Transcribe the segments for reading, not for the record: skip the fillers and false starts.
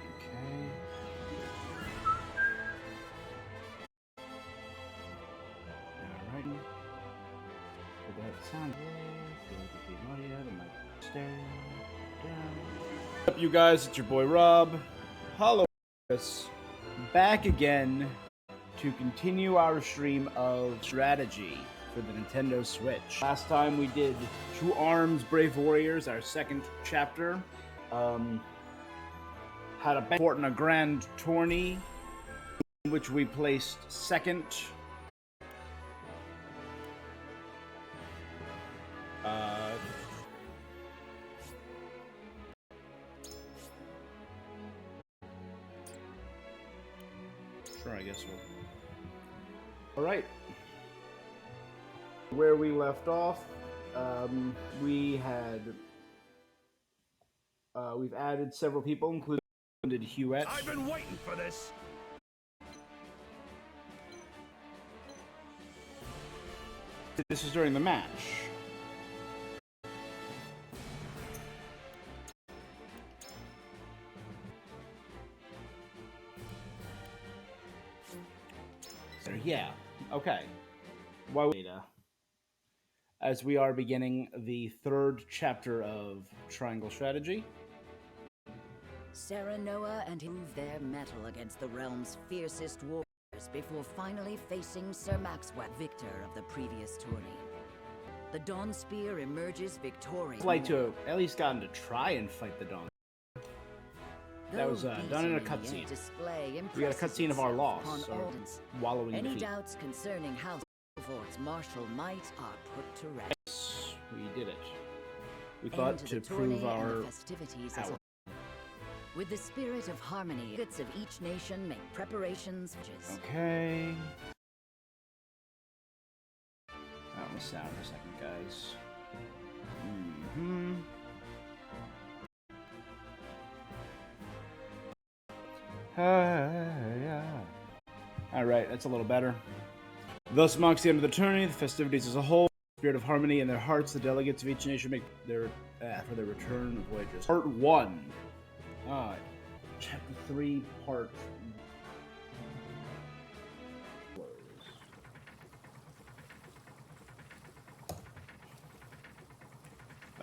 Okay. Alrighty. Did that sound good? What's up, you guys? It's your boy Rob. Hello, back again to continue our stream of strategy for the Nintendo Switch. Last time we did Two Arms Brave Warriors, our second chapter. Had a fort in a grand tourney, in which we placed second. Sure, I guess we'll. All right. Where we left off, we had we've added several people, including Huette. I've been waiting for this. This is during the match. So, yeah. Okay. Why data? As we are beginning the third chapter of Triangle Strategy. Serenoa and he move their mettle against the realm's fiercest warriors before finally facing Sir Maxwell, victor of the previous tourney. The Dawn Spear emerges victorious. I'd like to have at least gotten to try and fight the Dawn. That was done in a cutscene. We got a cutscene of our loss, or wallowing in Any defeat. doubts concerning how Silverfort's martial might are put to rest. Yes, we did it. We thought to prove our power. With the spirit of harmony, bits of each nation make preparations. Okay. That was sound for a second, guys. Alright, that's a little better. Thus marks the end of the tourney, the festivities as a whole. Spirit of harmony in their hearts, the delegates of each nation make their for their return of voyages. Part 1. Chapter 3, Part.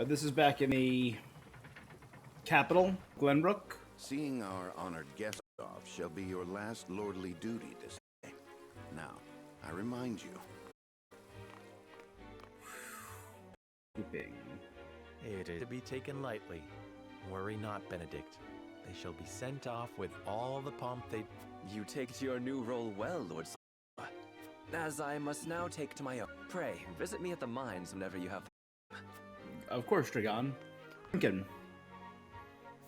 This is back in the capital, Glenbrook. Seeing our honored guest off shall be your last lordly duty this day. Now, I remind you. It is to be taken lightly. Worry not, Benedict. They shall be sent off with all the pomp they... You take to your new role well, Lord as I must now take to my own. Pray, visit me at the mines whenever you have... Of course, Dragon. Lincoln.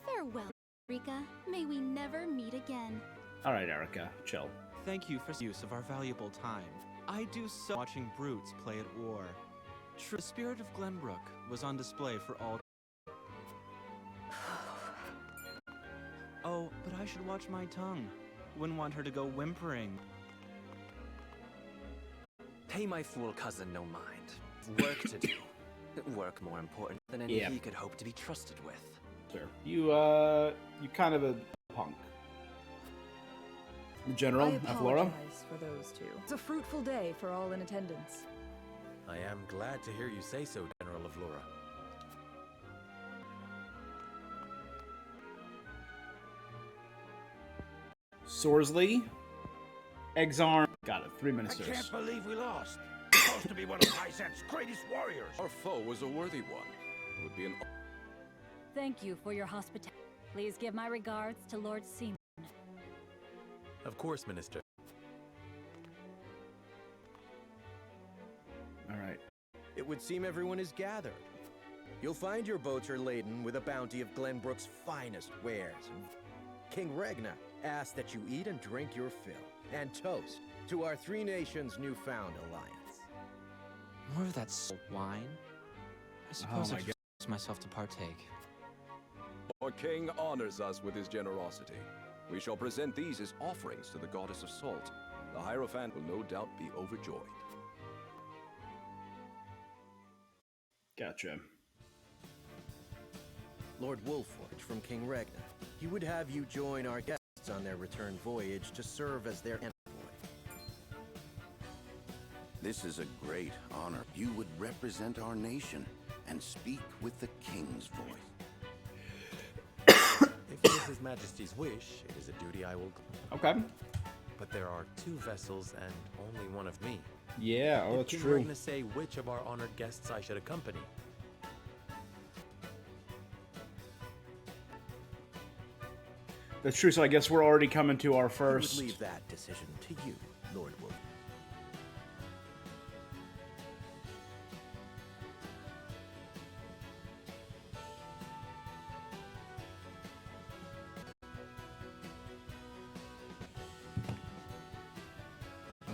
Farewell, Rika. May we never meet again. Alright, Erica. Chill. Thank you for the use of our valuable time. I do so watching brutes play at war. True, the spirit of Glenbrook was on display for all. Oh, but I should watch my tongue. Wouldn't want her to go whimpering. Pay my fool cousin no mind. Work to do. Work more important than any he could hope to be trusted with. Sir, you kind of a punk. General, I Aflora. apologize for those two. It's a fruitful day for all in attendance. I am glad to hear you say so, General Aflora. Sorsley. Exarn. Got it. 3 minutes. I can't believe we lost. Supposed to be one of Lysette's greatest warriors. Our foe was a worthy one. It would be an... Thank you for your hospitality. Please give my regards to Lord Seaman. Of course, Minister. Alright. It would seem everyone is gathered. You'll find your boats are laden with a bounty of Glenbrook's finest wares. King Regna asks that you eat and drink your fill, and toast to our three nations' newfound alliance. More of that wine? I suppose I should force myself to partake. Our king honors us with his generosity. We shall present these as offerings to the goddess of salt. The Hierophant will no doubt be overjoyed. Gotcha. Lord Wolforge from King Regna. He would have you join our guests on their return voyage to serve as their envoy. This is a great honor. You would represent our nation and speak with the king's voice. If it is His Majesty's wish, it is a duty I will... Okay. But there are 2 vessels and only one of me. Yeah, oh, Did that's King true. Regna say which of our honored guests I should accompany? That's true, so I guess we're already coming to our I first... would leave that decision to you, Lord Wolf.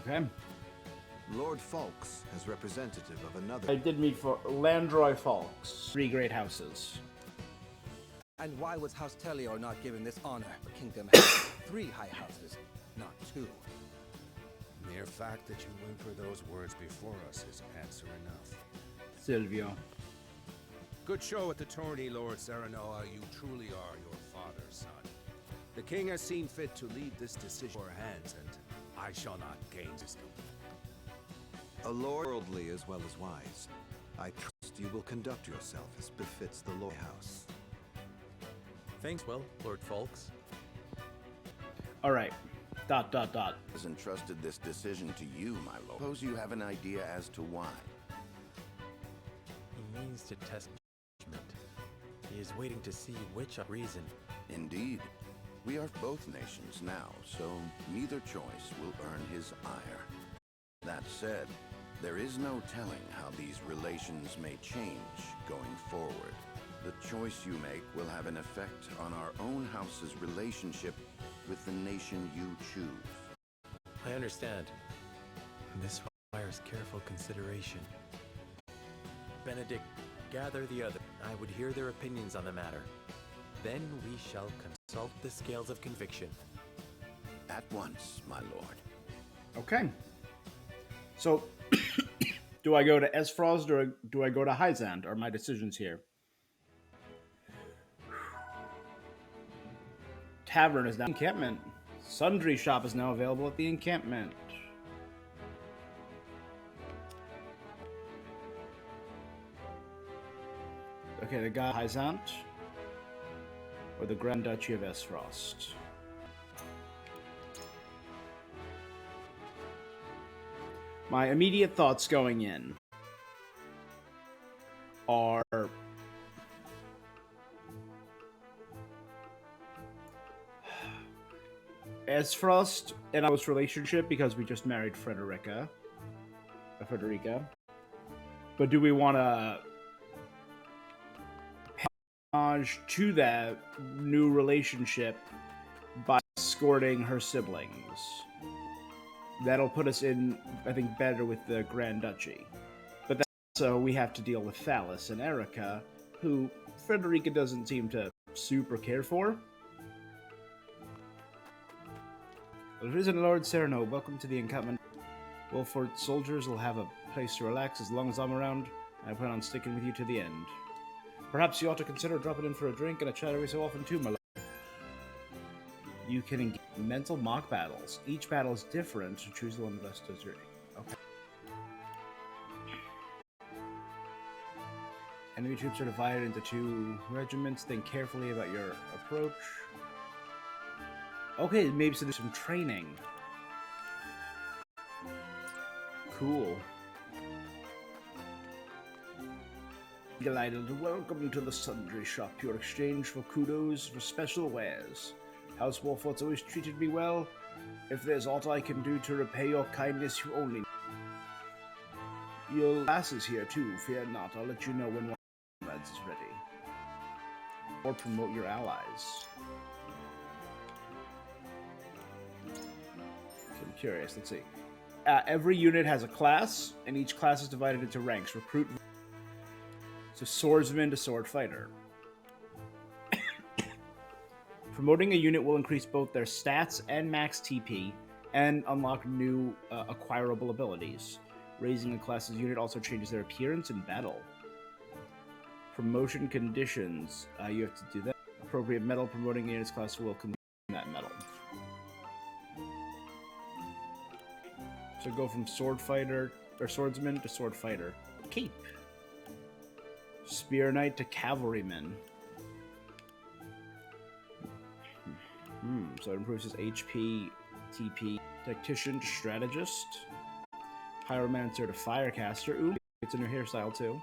Okay. Lord Falks, as representative of another... I did meet for Landroy Falks. 3 great houses. And why was House Tellior not given this honor? The kingdom has 3 high houses, not 2. Mere fact that you whimper those words before us is answer enough. Silvio. Good show at the tourney, Lord Serenoa. You truly are your father's son. The king has seen fit to lead this decision in your hands, and I shall not gain wisdom. A lord worldly as well as wise. I trust you will conduct yourself as befits the Lord House. Thanks, well, Lord Falks. Alright. ... Has entrusted this decision to you, my lord. Suppose you have an idea as to why. He means to test judgment. He is waiting to see which reason. Indeed. We are both nations now, so neither choice will earn his ire. That said, there is no telling how these relations may change going forward. The choice you make will have an effect on our own house's relationship with the nation you choose. I understand. This requires careful consideration. Benedict, gather the other. I would hear their opinions on the matter. Then we shall consult the scales of conviction. At once, my lord. Okay. So, do I go to Esfrost or do I go to Hyzant? Are my decisions here? Tavern is now encampment. Sundry shop is now available at the encampment. Okay, the guy Hyzant or the Grand Duchy of Esfrost. My immediate thoughts going in are Esfrost and our relationship because we just married Frederica. But do we want to pay homage to that new relationship by escorting her siblings? That'll put us in, I think, better with the Grand Duchy. But then also we have to deal with Thallus and Erica, who Frederica doesn't seem to super care for. Risen Lord Sereno, welcome to the encampment. Wolford soldiers will have a place to relax as long as I'm around. I plan on sticking with you to the end. Perhaps you ought to consider dropping in for a drink and a chat every so often too, my lord. You can engage in mental mock battles. Each battle is different, so choose the one best to your... Okay. Enemy troops are divided into 2 regiments. Think carefully about your approach. Okay, maybe so there's some training. Cool. Delighted to welcome to the Sundry Shop, your exchange for kudos for special wares. House Wolfort's always treated me well. If there's aught I can do to repay your kindness, you only know. Your class is here too, fear not. I'll let you know when one of your lads is ready. Or promote your allies. I'm curious, let's see. Every unit has a class, and each class is divided into ranks. Recruit, so swordsman to sword fighter. Promoting a unit will increase both their stats and max TP, and unlock new acquirable abilities. Raising a class's unit also changes their appearance in battle. Promotion conditions. You have to do that. Appropriate medal promoting units class will consume that medal. So go from sword fighter or swordsman to sword fighter. Cape. Spear knight to cavalryman. So it improves his HP, TP. Tactician to strategist. Pyromancer to firecaster. Ooh, it's a new hairstyle too.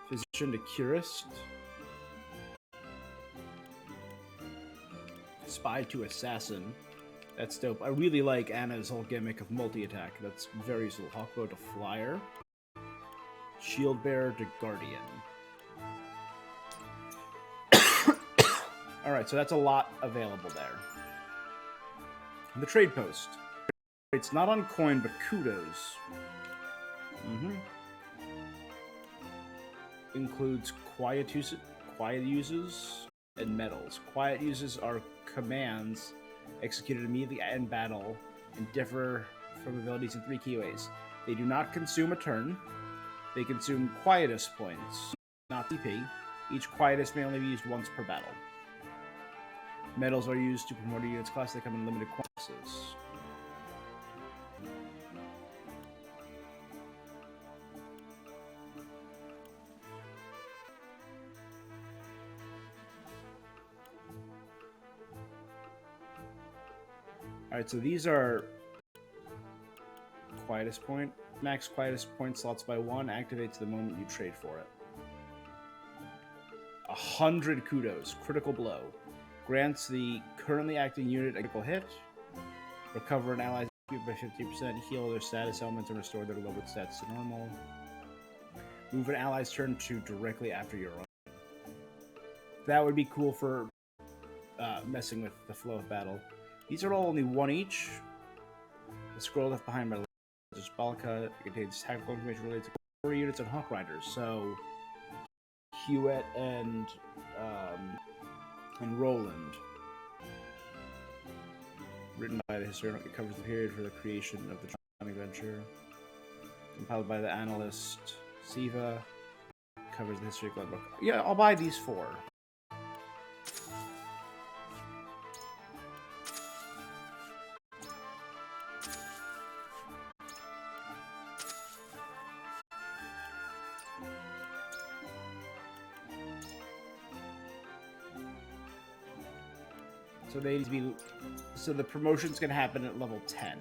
Physician to curist. Spy to assassin. That's dope. I really like Anna's whole gimmick of multi-attack. That's very useful. Hawkbow to flyer. Shield bearer to guardian. Alright, so that's a lot available there. The trade post. It's not on coin, but kudos. Includes quiet uses and medals. Quiet uses are commands executed immediately in battle and differ from abilities in 3 key ways. They do not consume a turn. They consume quietus points, not TP. Each quietus may only be used once per battle. Medals are used to promote a unit's class. They come in limited quantities. Alright, so these are Quietus Point. Max Quietus Point slots by 1, activates the moment you trade for it. 100 kudos, critical blow. Grants the currently acting unit a critical hit. Recover an ally's HP by 50%, heal their status elements, and restore their lowered stats to normal. Move an ally's turn to directly after your own. That would be cool for messing with the flow of battle. These are all only 1 each. The scroll left behind by Balka contains tactical information related to 4 units and Hawk Riders. So Hewitt and Roland. Written by the historian, it covers the period for the creation of the Tron adventure. Compiled by the analyst Siva, covers the history of Glenbrook. Yeah, I'll buy these 4. So they need to be. So the promotion's gonna happen at level 10.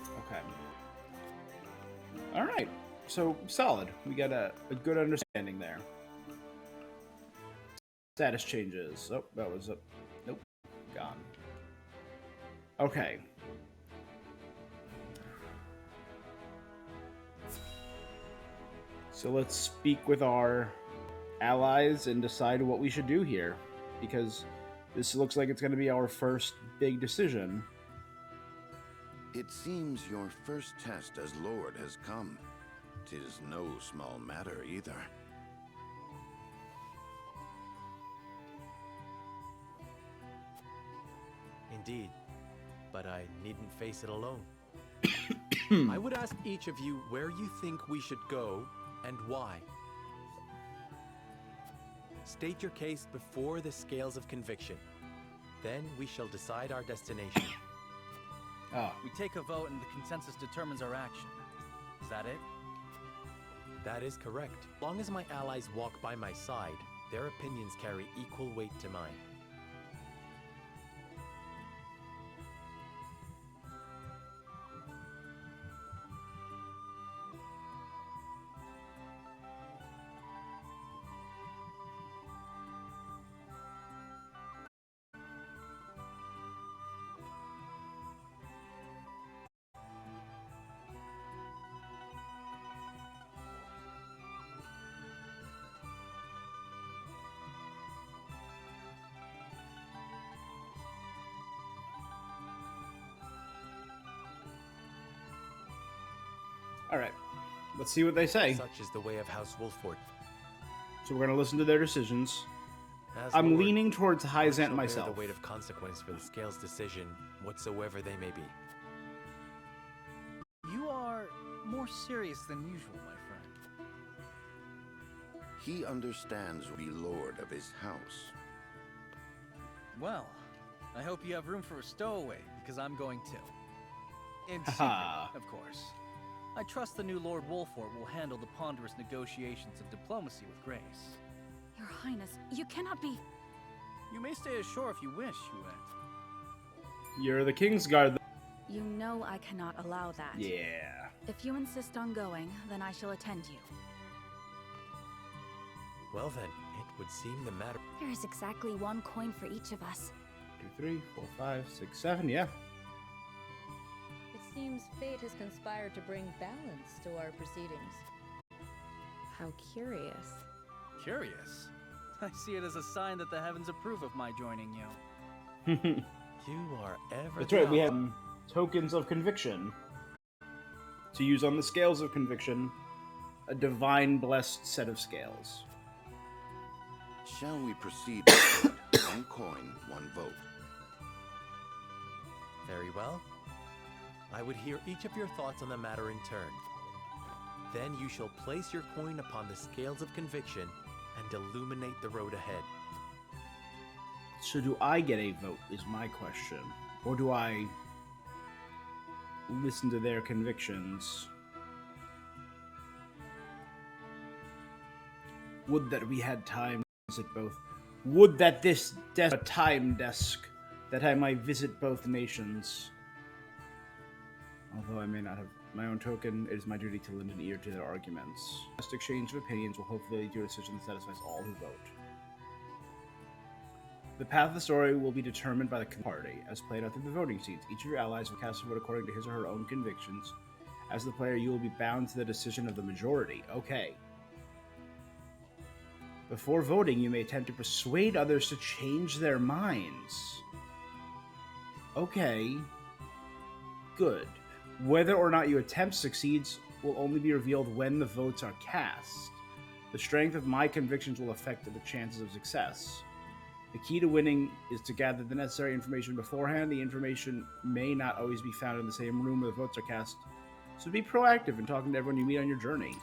Okay. All right. So solid. We got a good understanding there. Status changes. Oh, that was up. Nope. Gone. Okay. So let's speak with our allies and decide what we should do here. Because this looks like it's going to be our first big decision. It seems your first test as Lord has come. 'Tis no small matter either. Indeed, but I needn't face it alone. I would ask each of you where you think we should go and why. State your case before the scales of conviction. Then we shall decide our destination. We take a vote and the consensus determines our action. Is that it? That is correct. As long as my allies walk by my side, their opinions carry equal weight to mine. All right. Let's see what they say. Such is the way of House Wolford. So we're going to listen to their decisions. As I'm Lord, leaning towards one shall Hyzant bear myself. the weight of consequence for the Scales' decision, whatsoever they may be. You are more serious than usual, my friend. He understands to be lord of his house. Well, I hope you have room for a stowaway, because I'm going to. In secret, Haha. of course. I trust the new Lord Wolford will handle the ponderous negotiations of diplomacy with grace. Your Highness, you cannot be... You may stay ashore if you wish, Huet. You're the Kingsguard. You know I cannot allow that. Yeah. If you insist on going, then I shall attend you. Well then, it would seem the matter... There is exactly one coin for each of us. 2, 3, 4, 5, 6, 7. Yeah. It seems fate has conspired to bring balance to our proceedings. How curious. Curious? I see it as a sign that the heavens approve of my joining you. You are ever... That's right. We have tokens of conviction to use on the scales of conviction. A divine blessed set of scales. Shall we proceed with one coin, one vote? Very well. I would hear each of your thoughts on the matter in turn. Then you shall place your coin upon the scales of conviction and illuminate the road ahead. So do I get a vote is my question. Or do I listen to their convictions? Would that we had time to visit both. Would that this a time desk, that I might visit both nations. Although I may not have my own token, it is my duty to lend an ear to their arguments. Just exchange of opinions will hopefully lead to a decision that satisfies all who vote. The path of the story will be determined by the party, as played out through the voting seats. Each of your allies will cast a vote according to his or her own convictions. As the player, you will be bound to the decision of the majority. Okay. Before voting, you may attempt to persuade others to change their minds. Okay. Good. Whether or not your attempt succeeds will only be revealed when the votes are cast. The strength of my convictions will affect the chances of success. The key to winning is to gather the necessary information beforehand. The information may not always be found in the same room where the votes are cast, so be proactive in talking to everyone you meet on your journey.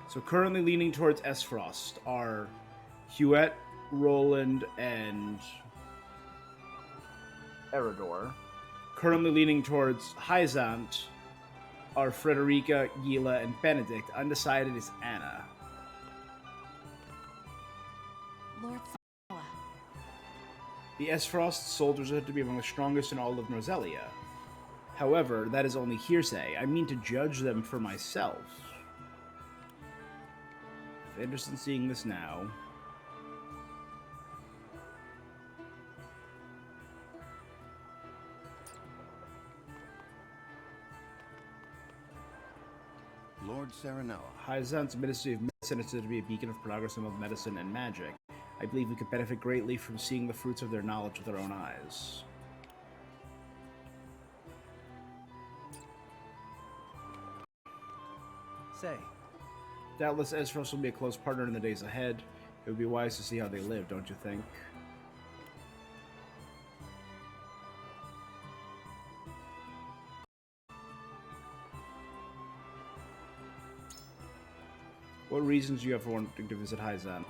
So currently leaning towards Esfrost are Huet, Roland, and Eridor. Currently leaning towards Hyzant are Frederica, Gila, and Benedict. Undecided is Anna. Lord Sawa. The Esfrost soldiers are said to be among the strongest in all of Norzelia. However, that is only hearsay. I mean to judge them for myself. I'm interested in seeing this now. Lord Serenoa. Hyzant's Ministry of Medicine is said to be a beacon of progress in both medicine and magic. I believe we could benefit greatly from seeing the fruits of their knowledge with our own eyes. Say. Doubtless Esfrost will be a close partner in the days ahead. It would be wise to see how they live, don't you think? What reasons do you have for wanting to visit Hyzant?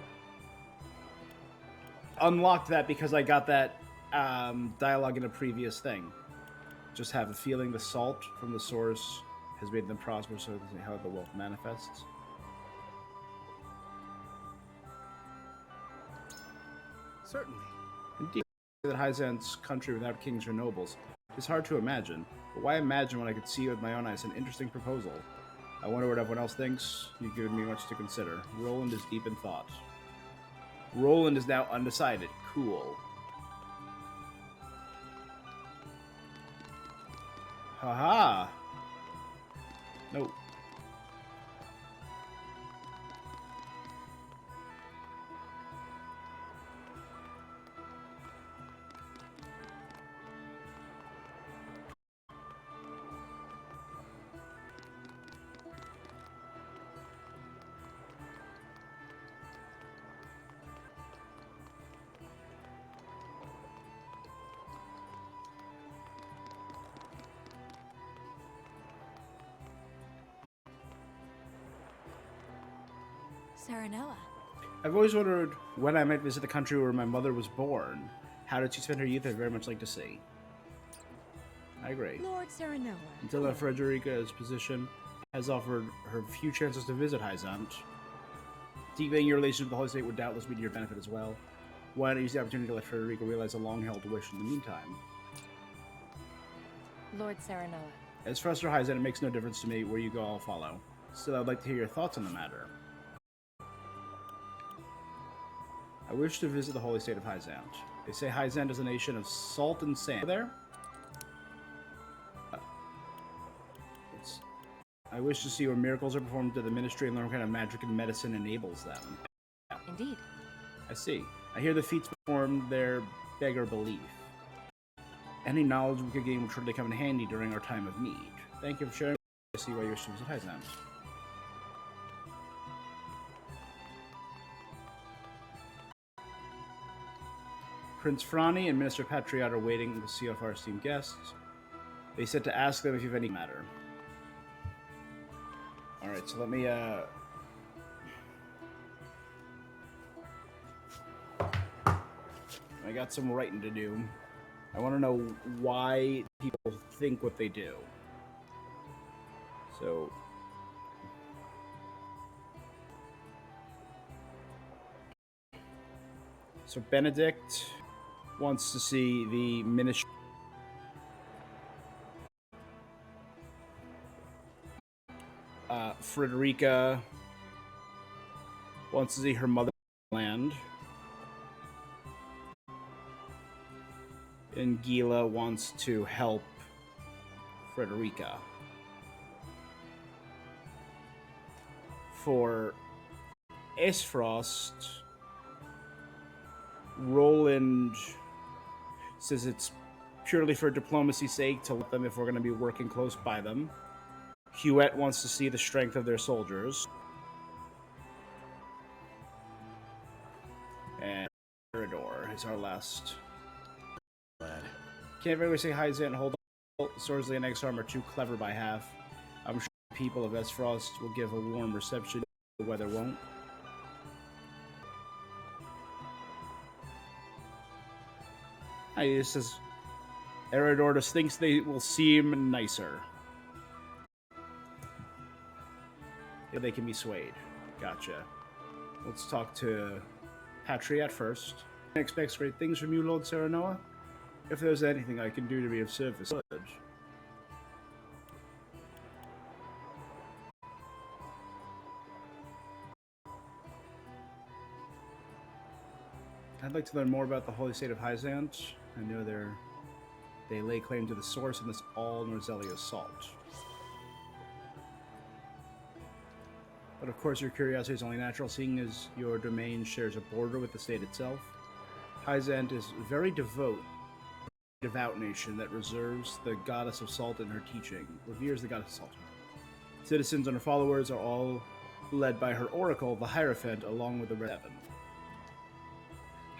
Unlocked that because I got that dialogue in a previous thing. Just have a feeling the salt from the source has made them prosper, so this is how the wealth manifests. Certainly. Indeed, that Hyzant's country without kings or nobles. It's hard to imagine, but why imagine when I could see it with my own eyes? An interesting proposal. I wonder what everyone else thinks. You've given me much to consider. Roland is deep in thought. Roland is now undecided. Cool. Haha. No. Serenoa. I've always wondered when I might visit the country where my mother was born. How did she spend her youth? I'd very much like to see. I agree. Lord Serenoa. Until that Frederica's position has offered her few chances to visit Hyzant. Deepening your relationship with the Holy State would doubtless be to your benefit as well. Why not use the opportunity to let Frederica realize a long-held wish in the meantime? Lord Serenoa. As for Esther Hyzant, it makes no difference to me where you go, I'll follow. Still, I'd like to hear your thoughts on the matter. I wish to visit the Holy State of Hyzant. They say Hyzant is a nation of salt and sand. There? I wish to see where miracles are performed to the ministry and learn what kind of magic and medicine enables them. Indeed. I see. I hear the feats performed there beggar belief. Any knowledge we could gain would surely come in handy during our time of need. Thank you for sharing. I see why you're students at Hyzant. Prince Franny and Minister Patriot are waiting to see off our esteemed guests. They said to ask them if you have any matter. Alright, so let me, I got some writing to do. I want to know why people think what they do. So Benedict wants to see the ministry. Frederica wants to see her motherland. And Gila wants to help Frederica. For Aesfrost, Roland says it's purely for diplomacy's sake to let them if we're going to be working close by them. Huet wants to see the strength of their soldiers. And Eridor is our last lad. Can't very well say Hyzant, hold on. Sorsley and Exarm are too clever by half. I'm sure the people of Aesfrost will give a warm reception, the weather won't. It says Eridor just thinks they will seem nicer. They can be swayed. Gotcha. Let's talk to Patriot first. I expect great things from you, Lord Serenoa. If there's anything I can do to be of service, good. I'd like to learn more about the Holy State of Hyzant. I know they lay claim to the source in this all Norzelia salt. But of course your curiosity is only natural, seeing as your domain shares a border with the state itself. Hyzant is a very devout nation that reveres the goddess of salt in her teaching. Citizens and her followers are all led by her oracle, the Hierophant, along with the Seven.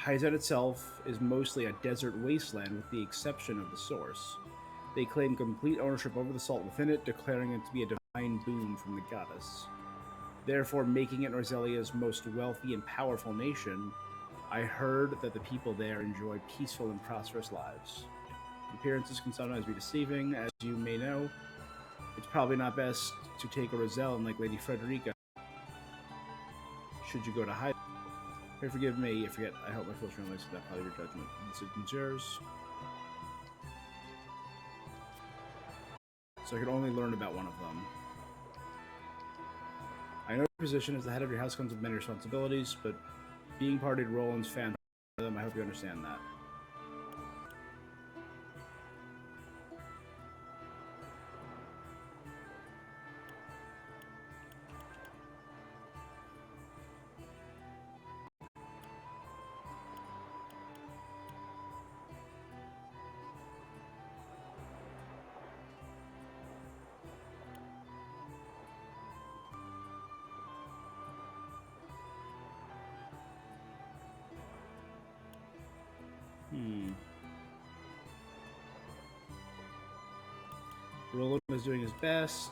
Hyzant itself is mostly a desert wasteland with the exception of the source. They claim complete ownership over the salt within it, declaring it to be a divine boon from the goddess. Therefore making it Norzelia's most wealthy and powerful nation. I heard that the people there enjoy peaceful and prosperous lives. Appearances can sometimes be deceiving, as you may know. It's probably not best to take a Roselle like Lady Frederica should you go to Hyzant. Forgive me, I hope my full translation is that part of your judgment. It's yours. So I could only learn about one of them. I know your position as the head of your house comes with many responsibilities, but being party to Roland's fan, I hope you understand that. Roland is doing his best.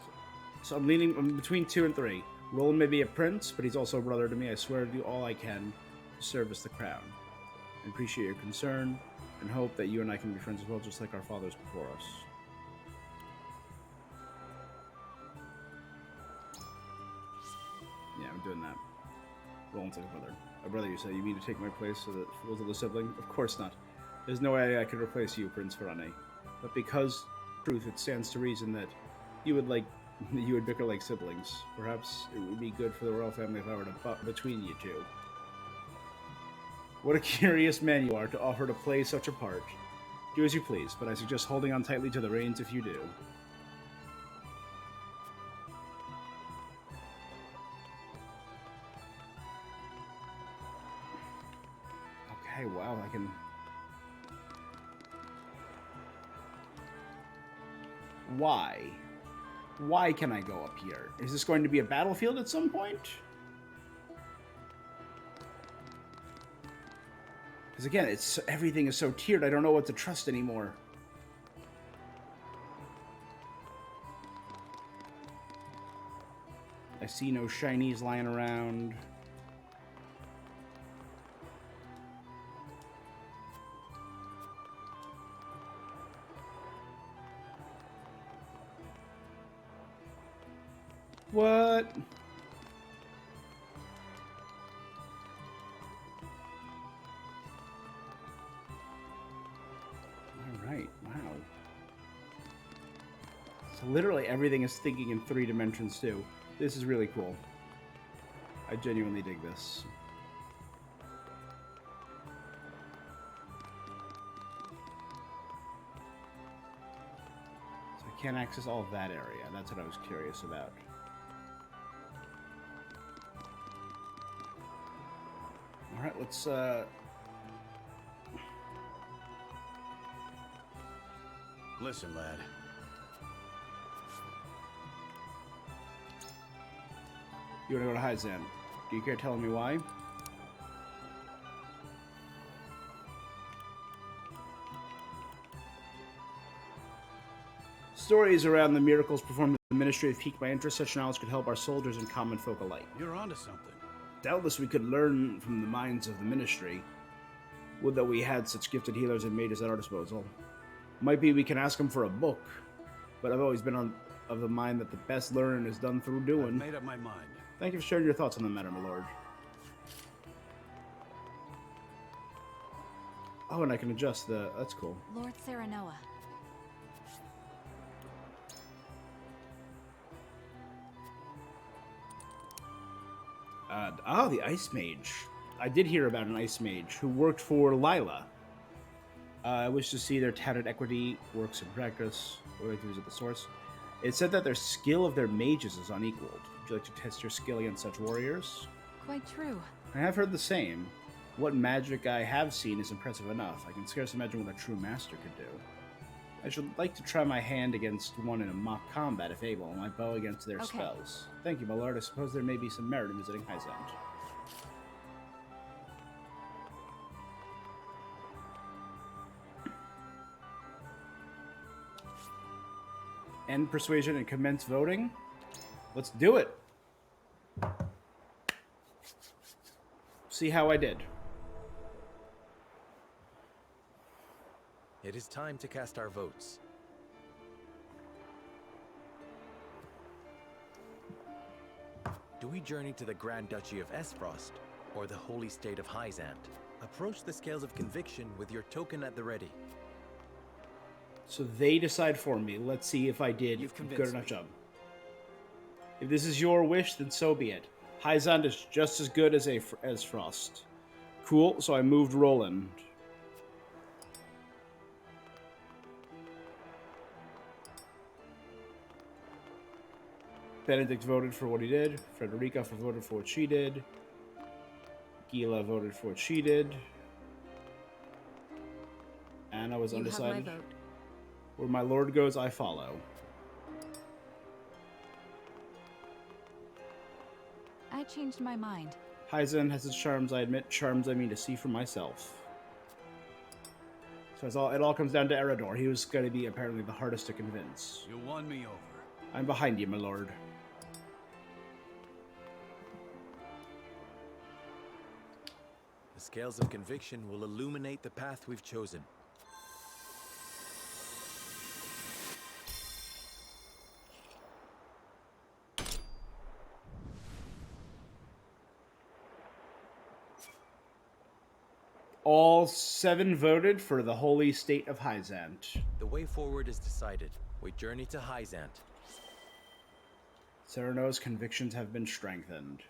So I'm between 2 and 3. Roland may be a prince, but he's also a brother to me. I swear to do all I can to service the crown. I appreciate your concern and hope that you and I can be friends as well, just like our fathers before us. Yeah, I'm doing that. Roland's like a brother. A brother, you say? You mean to take my place so that fools of the sibling? Of course not. There's no way I could replace you, Prince Ferrane. But because truth, it stands to reason that you would bicker like siblings. Perhaps it would be good for the royal family if I were to butt between you two. What a curious man you are to offer to play such a part. Do as you please, but I suggest holding on tightly to the reins if you do. Okay, wow, I can... Why? Why can I go up here? Is this going to be a battlefield at some point? Because again, everything is so tiered, I don't know what to trust anymore. I see no shinies lying around. What? Alright, wow. So literally everything is thinking in 3 dimensions too. This is really cool. I genuinely dig this. So I can't access all of that area. That's what I was curious about. Alright, let's Listen, lad. You wanna go to Hyzan? Do you care telling me why? Stories around the miracles performed in the Ministry have piqued my interest. Such knowledge could help our soldiers and common folk alike. You're onto something. Doubtless we could learn from the minds of the Ministry. Would that we had such gifted healers and mages at our disposal. Might be we can ask them for a book, but I've always been of the mind that the best learning is done through doing. I've made up my mind. Thank you for sharing your thoughts on the matter, my lord. Oh, and I can adjust the... That's cool. Lord Serenoa. The Ice Mage. I did hear about an Ice Mage who worked for Lila. I wish to see their touted equity, works in practice, or like to visit the source. It said that their skill of their mages is unequaled. Would you like to test your skill against such warriors? Quite true. I have heard the same. What magic I have seen is impressive enough. I can scarce imagine what a true master could do. I should like to try my hand against one in a mock combat if able, and my bow against their spells. Thank you, my lord. I suppose there may be some merit in visiting Hyzan. End persuasion and commence voting. Let's do it. See how I did. It is time to cast our votes. Do we journey to the Grand Duchy of Esfrost, or the Holy State of Hyzant? Approach the scales of conviction with your token at the ready. So they decide for me. Let's see if I did a good enough job. If this is your wish, then so be it. Hyzant is just as good as Frost. Cool, so I moved Roland. Benedict voted for what he did. Frederica voted for what she did. Gila voted for what she did. Anna was undecided. You have my vote. Where my lord goes, I follow. I changed my mind. Hyzan has its charms, I admit. Charms I mean to see for myself. So it all comes down to Eredor. He was going to be apparently the hardest to convince. You won me over. I'm behind you, my lord. scales of conviction will illuminate the path we've chosen. All 7 voted for the holy state of Hyzant. The way forward is decided. We journey to Hyzant. Serenoa's convictions have been strengthened.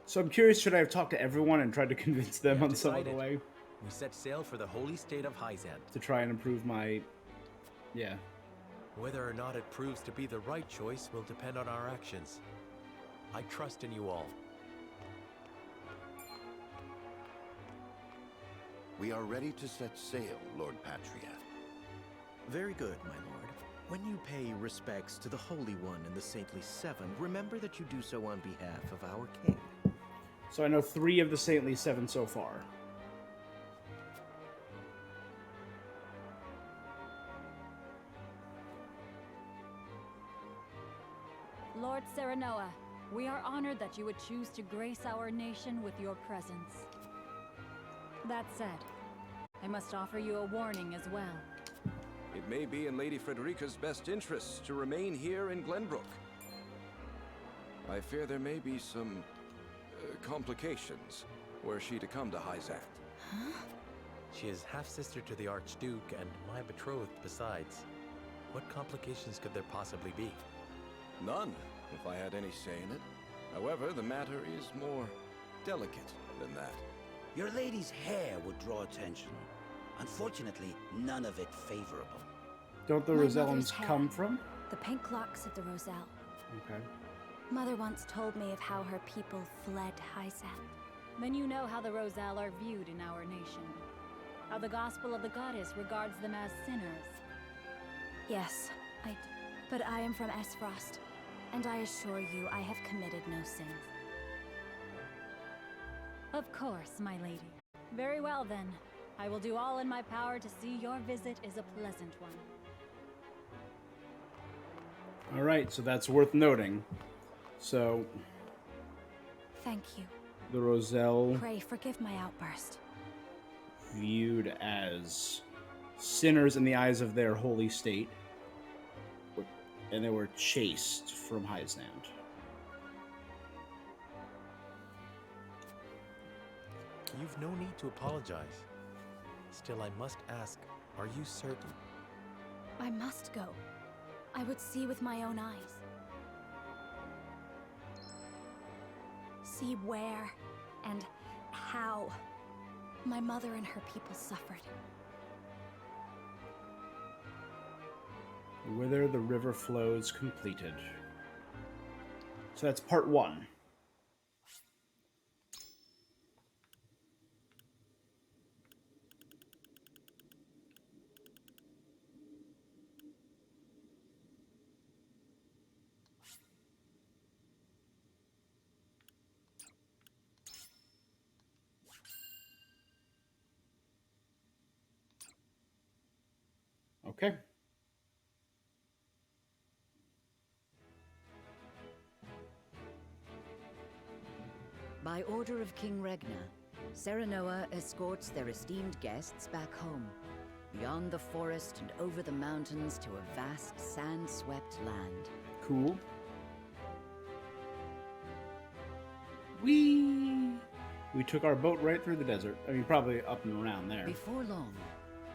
So I'm curious, should I have talked to everyone and tried to convince them on some other way? We set sail for the holy state of Hyzant. To try and improve my... yeah. Whether or not it proves to be the right choice will depend on our actions. I trust in you all. We are ready to set sail, Lord Patria. Very good, my lord. When you pay respects to the Holy One and the Saintly Seven, remember that you do so on behalf of our king. So I know 3 of the Saintly 7 so far. Lord Serenoa, we are honored that you would choose to grace our nation with your presence. That said, I must offer you a warning as well. It may be in Lady Frederica's best interests to remain here in Glenbrook. I fear there may be some complications were she to come to Hyzant. Huh? She is half-sister to the Archduke and my betrothed besides. What complications could there possibly be? None, if I had any say in it. However, the matter is more delicate than that. Your lady's hair would draw attention. Unfortunately, none of it favorable. Don't the My Rosellans mother's hair. come from? The pink locks of the Roselle. Okay. Mother once told me of how her people fled Hyzant. Then you know how the Roselle are viewed in our nation. How the Gospel of the Goddess regards them as sinners. Yes, but I am from Esfrost, and I assure you I have committed no sins. Of course, my lady. Very well then. I will do all in my power to see your visit is a pleasant one. Alright, so that's worth noting. So... Thank you. The Roselle... Pray forgive my outburst. Viewed as sinners in the eyes of their holy state. And they were chased from Hyzant. You've no need to apologize. Still, I must ask, are you certain? I must go. I would see with my own eyes. See where and how my mother and her people suffered. Whither the river flows completed. So that's part 1. Okay. By order of King Regna, Serenoa escorts their esteemed guests back home, beyond the forest and over the mountains to a vast sand-swept land. Cool. We took our boat right through the desert. I mean, probably up and around there. Before long,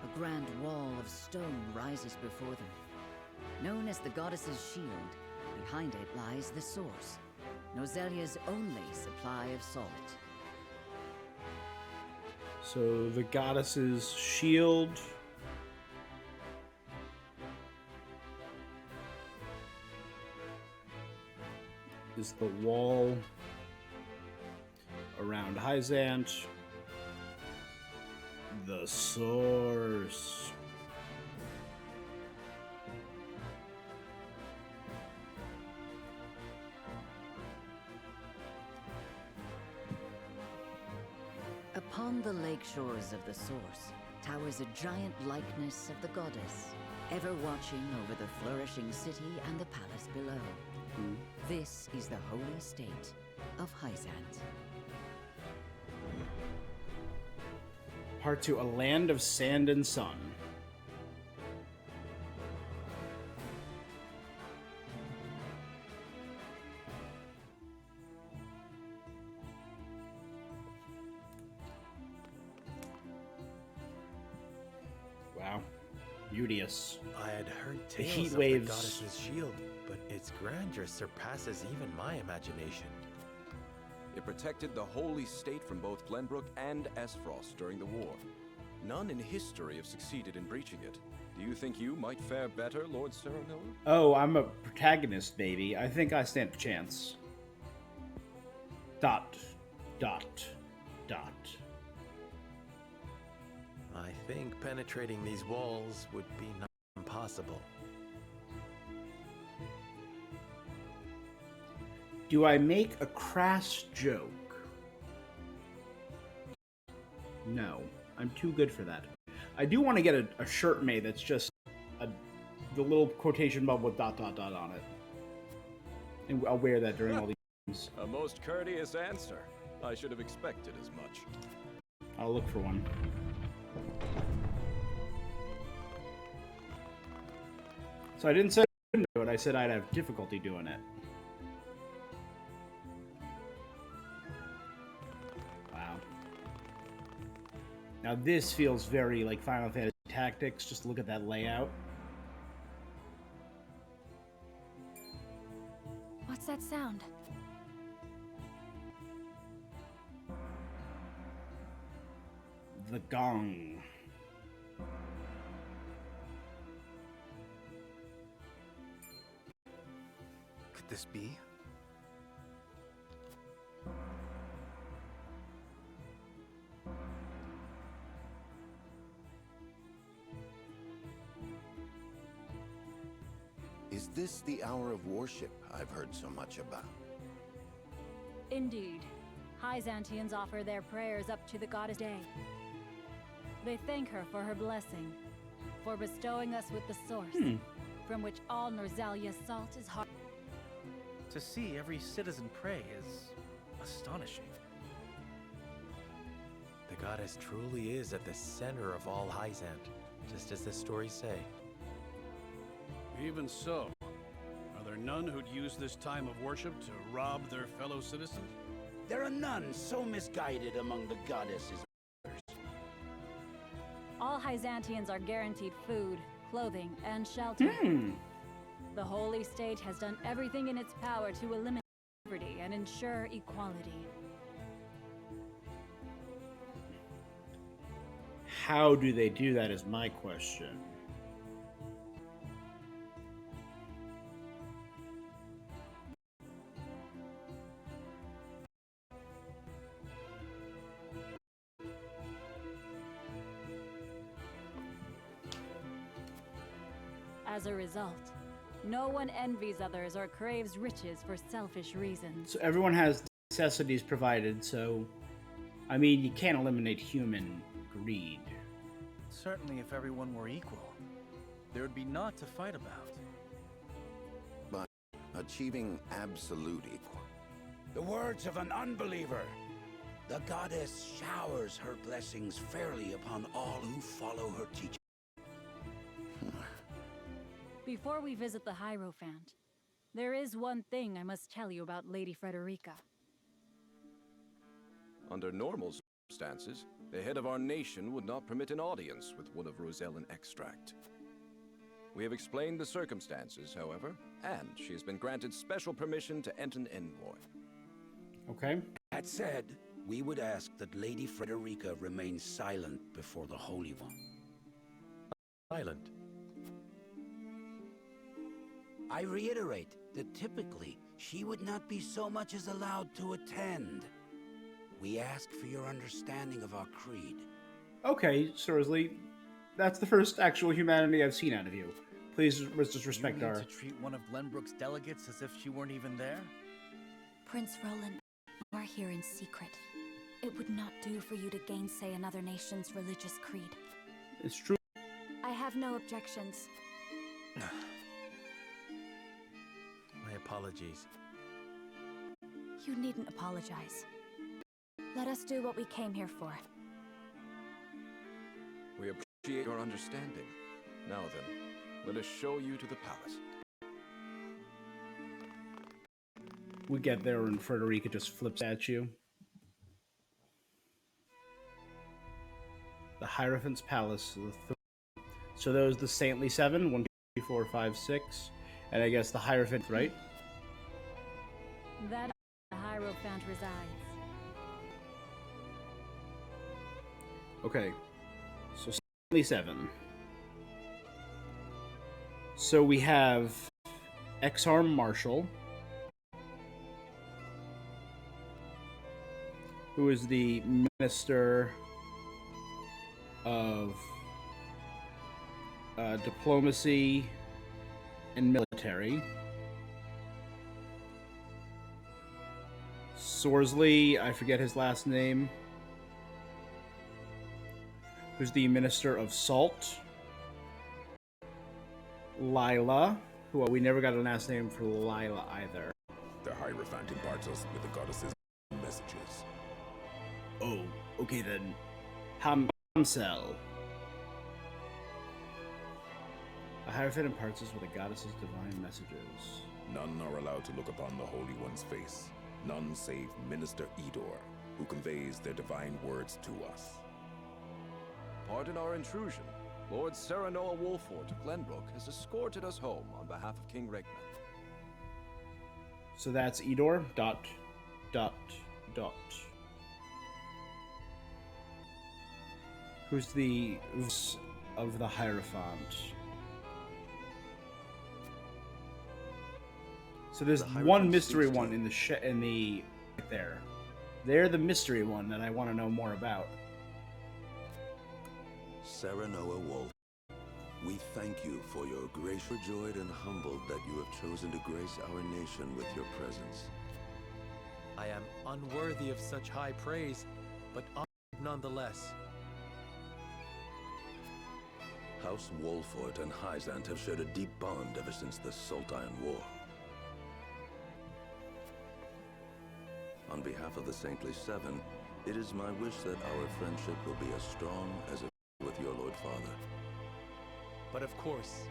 a grand wall of stone rises before them. Known as the Goddess's Shield, behind it lies the source, Nozelia's only supply of salt. So the Goddess's Shield... is the wall around Hyzant. The source. Upon the lake shores of the source towers a giant likeness of the goddess, ever watching over the flourishing city and the palace lies below. This is the holy state of Hyzant. Part 2, A Land of Sand and Sun. Wow. Beauteous. I had heard The tales heat of waves. the goddess's shield, but its grandeur surpasses even my imagination. It protected the holy state from both Glenbrook and Esfrost during the war. None in history have succeeded in breaching it. Do you think you might fare better, Lord Serenoa? Oh, I'm a protagonist, baby. I think I stand a chance. Dot. Dot. Dot. I think penetrating these walls would be not impossible. Do I make a crass joke? No. I'm too good for that. I do want to get a shirt made that's just the little quotation bubble with dot dot dot on it. And I'll wear that during all these games. A most courteous answer. I should have expected as much. I'll look for one. So I didn't say I couldn't do it, I said I'd have difficulty doing it. Wow. Now this feels very like Final Fantasy Tactics, just look at that layout. What's that sound? The gong. Could this be? Is this the hour of worship I've heard so much about? Indeed. Hyzantians offer their prayers up to the goddess Day. They thank her for her blessing, for bestowing us with the source, from which all Norzalia's salt is harvested. To see every citizen pray is astonishing. The goddess truly is at the center of all Hyzant, just as the stories say. Even so, are there none who'd use this time of worship to rob their fellow citizens? There are none so misguided among the goddesses. All Hyzantians are guaranteed food, clothing, and shelter. The Holy State has done everything in its power to eliminate poverty and ensure equality. How do they do that is my question. As a result, no one envies others or craves riches for selfish reasons. So everyone has necessities provided, so I mean, you can't eliminate human greed. Certainly if everyone were equal, there would be naught to fight about. But achieving absolute equal. The words of an unbeliever. The goddess showers her blessings fairly upon all who follow her teaching. Before we visit the Hierophant, there is one thing I must tell you about Lady Frederica. Under normal circumstances, the head of our nation would not permit an audience with one of Rosellan extract. We have explained the circumstances, however, and she has been granted special permission to enter an envoy. Okay. That said, we would ask that Lady Frederica remain silent before the Holy One. Silent? I reiterate that typically she would not be so much as allowed to attend. We ask for your understanding of our creed. Okay, Sorsley, that's the first actual humanity I've seen out of you. Please just respect you need our... to treat one of Glenbrook's delegates as if she weren't even there? Prince Roland, you are here in secret. It would not do for you to gainsay another nation's religious creed. It's true. I have no objections. apologies. You needn't apologize. Let us do what we came here for. We appreciate your understanding. Now then, let us show you to the palace. We get there and Frederica just flips at you. The Hierophant's Palace. So those the Saintly Seven, 1, 2, 3, 4, 5, 6. And I guess the Hierophant, right? That the Hierophant resides. Okay. So Saintly Seven. So we have Exarm Marshal, who is the Minister of Diplomacy and Military. Sorsley, I forget his last name, who's the Minister of Salt. Lila, who we never got a last name for Lila either. The Hierophant imparts us with the goddess's messages. Oh, okay then. Hamsel. The Hierophant imparts us with the goddess's divine messages. None are allowed to look upon the Holy One's face. None save Minister Edor, who conveys their divine words to us. Pardon our intrusion. Lord Serenoa Wolfort of Glenbrook has escorted us home on behalf of King Regna. So that's Edor, ... Who's the of the Hierophant? So there's one mystery one in the right there. They're the mystery one that I want to know more about. Serenoa Wolf, we thank you for your grace. Overjoyed and humbled that you have chosen to grace our nation with your presence. I am unworthy of such high praise, but honored nonetheless. House Wolfort and Hyzant have shared a deep bond ever since the Sultan War. On behalf of the Saintly Seven, it is my wish that our friendship will be as strong as it with your Lord Father. But of course,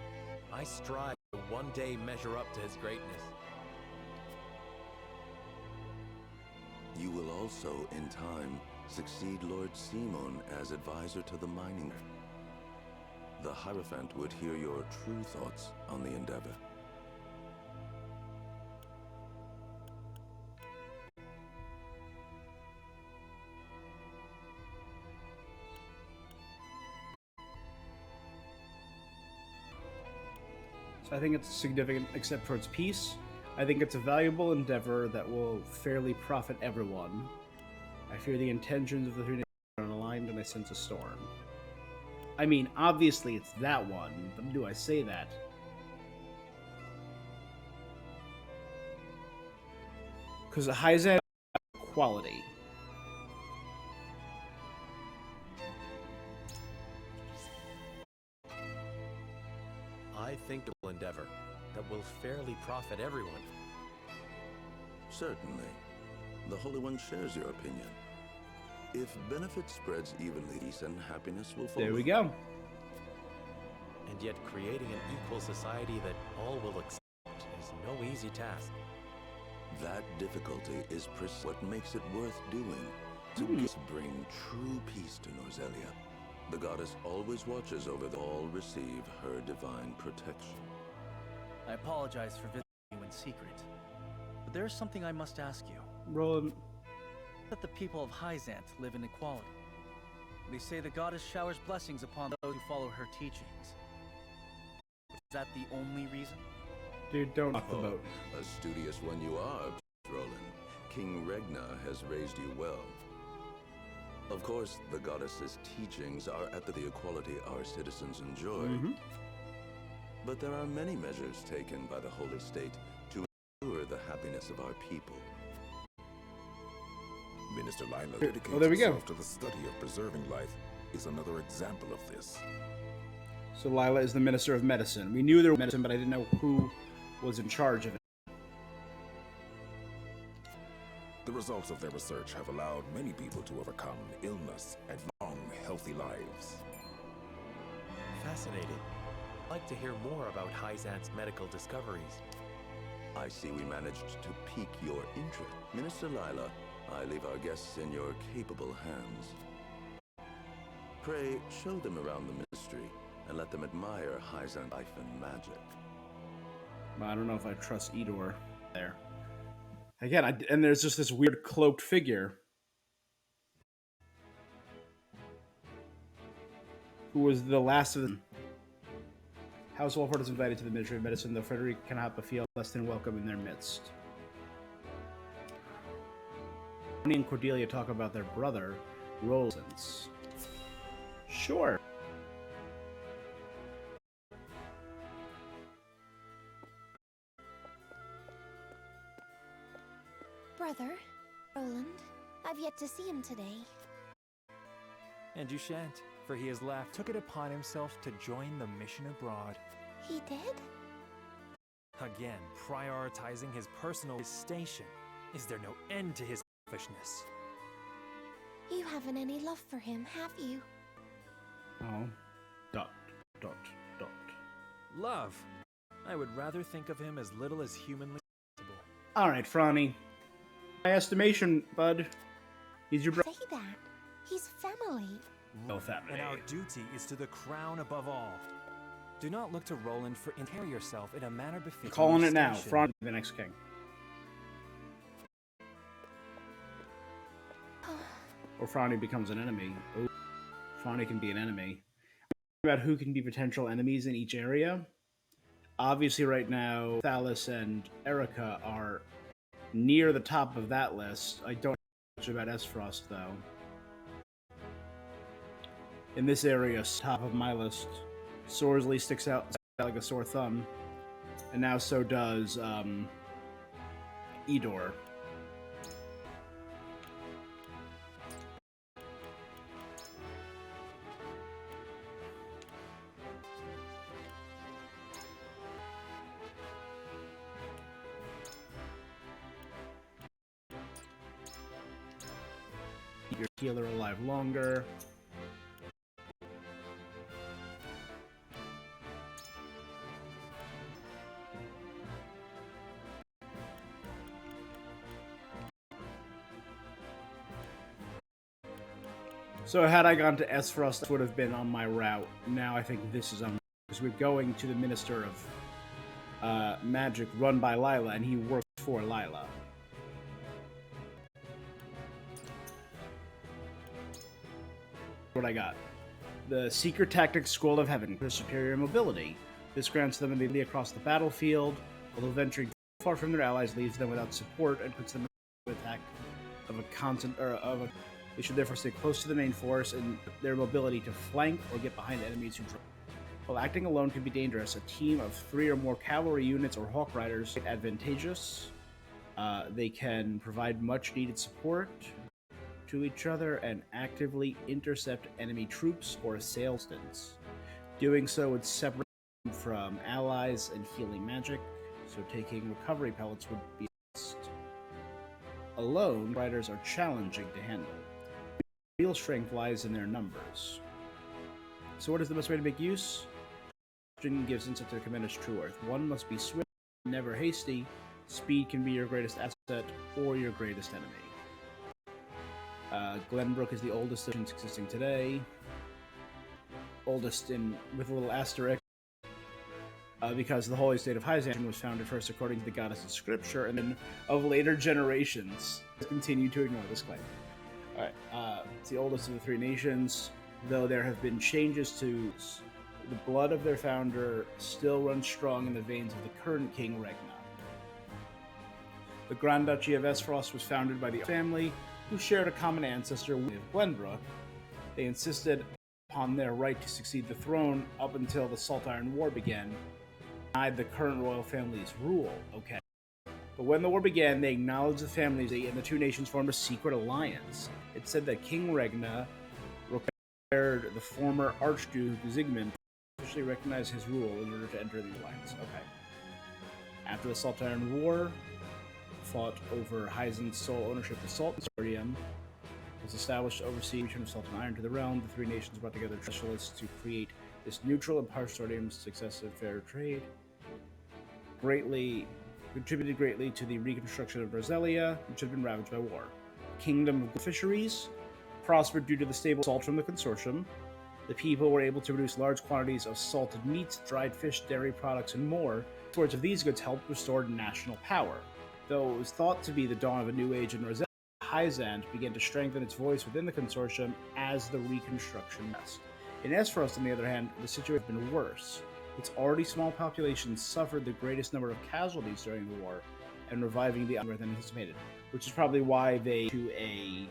I strive to one day measure up to his greatness. You will also, in time, succeed Lord Simon as advisor to the mining. The Hierophant would hear your true thoughts on the endeavor. I think it's significant, except for its peace. I think it's a valuable endeavor that will fairly profit everyone. I fear the intentions of the three nations are unaligned, and I sense a storm. I mean, obviously it's that one, but do I say that? Because the Hyzant quality. I think it will endeavor that will fairly profit everyone. Certainly. The Holy One shares your opinion. If benefit spreads evenly, peace and happiness will follow. There we go. And yet creating an equal society that all will accept is no easy task. That difficulty is what makes it worth doing. To bring true peace to Norzelia. The goddess always watches over all receive her divine protection. I apologize for visiting you in secret, but there is something I must ask you. Roland. That the people of Hyzant live in equality. They say the goddess showers blessings upon those who follow her teachings. Is that the only reason? Dude, don't rock the boat. A studious one you are, Roland. King Regna has raised you well. Of course, the goddess's teachings are at the equality our citizens enjoy. But there are many measures taken by the Holy State to ensure the happiness of our people. Minister Lila dedicates there we go. herself to the study of preserving life is another example of this. So Lila is the Minister of Medicine. We knew there was medicine, but I didn't know who was in charge of it. results of their research have allowed many people to overcome illness and long, healthy lives. Fascinating. I'd like to hear more about Hyzant's medical discoveries. I see we managed to pique your interest. Minister Lila, I leave our guests in your capable hands. Pray, show them around the ministry and let them admire Hyzant's life and magic. I don't know if I trust Idor there. Again, and there's just this weird cloaked figure who was the last of the House Wolford is invited to the Ministry of Medicine, though Frederica cannot help but feel less than welcome in their midst. Tony and Cordelia talk about their brother, Roland. Sure. Brother, Roland, I've yet to see him today. And you shan't, for he has took it upon himself to join the mission abroad. He did? Again, prioritizing his personal station. Is there no end to his selfishness? You haven't any love for him, have you? Oh. ... Love? I would rather think of him as little as humanly possible. Alright, Franny. My estimation, bud. He's your brother. Say that. He's family. No family. And our duty is to the crown above all. Do not look to Roland for carry yourself in a manner befitting. Calling it now. Franny, the next king. Or Franny becomes an enemy. Ooh. Franny can be an enemy. About who can be potential enemies in each area. Obviously, right now, Thalis and Erica are near the top of that list. I don't know much about Esfrost, though. In this area, top of my list, Sorsley sticks out like a sore thumb. And now so does, Idor. Your healer alive longer. So had I gone to Esfrost, this would have been on my route. Now I think this is on, because we're going to the Minister of Magic run by Lila, and he works for Lila. What I got? The Secret Tactics Scroll of Heaven for superior mobility. This grants them ability across the battlefield, although venturing far from their allies leaves them without support and puts them in attack of a constant they should therefore stay close to the main force, and their mobility to flank or get behind enemies who drive. While acting alone can be dangerous, a team of 3 or more cavalry units or hawk riders is advantageous. They can provide much needed support to each other and actively intercept enemy troops or assailants. Doing so would separate them from allies and healing magic, so taking recovery pellets would be best. Alone, riders are challenging to handle. Real strength lies in their numbers. So what is the best way to make use? String gives insight to the commander's true worth. One must be swift, never hasty. Speed can be your greatest asset or your greatest enemy. Glenbrook is the oldest of existing today. Oldest with a little asterisk. Because the holy state of Hyzant was founded first according to the goddess of scripture, and then of later generations continue to ignore this claim. Alright, it's the oldest of the 3 nations, though there have been changes to the blood of their founder still runs strong in the veins of the current king, Regna. The Grand Duchy of Esfrost was founded by the family, who shared a common ancestor with Glenbrook. They insisted upon their right to succeed the throne up until the Saltiron War began, denied the current royal family's rule. Okay. But when the war began, they acknowledged the families, and the 2 nations formed a secret alliance. It said that King Regna required the former Archduke Zygmunt to officially recognize his rule in order to enter the alliance. Okay. After the Saltiron War, fought over Hyzen's sole ownership of Salt Consortium was established to oversee the return of salt and iron to the realm. The three nations brought together specialists to create this neutral and consortium's success and fair trade. Contributed greatly to the reconstruction of Roselia, which had been ravaged by war. The Kingdom of Fisheries prospered due to the stable salt from the consortium. The people were able to produce large quantities of salted meats, dried fish, dairy products, and more. Exports of these goods helped restore national power. Though it was thought to be the dawn of a new age in Roselia, Hyzant began to strengthen its voice within the consortium as the reconstruction progressed. In Azeroth, on the other hand, the situation had been worse. Its already small population suffered the greatest number of casualties during the war, and reviving the other than anticipated, which is probably why they to a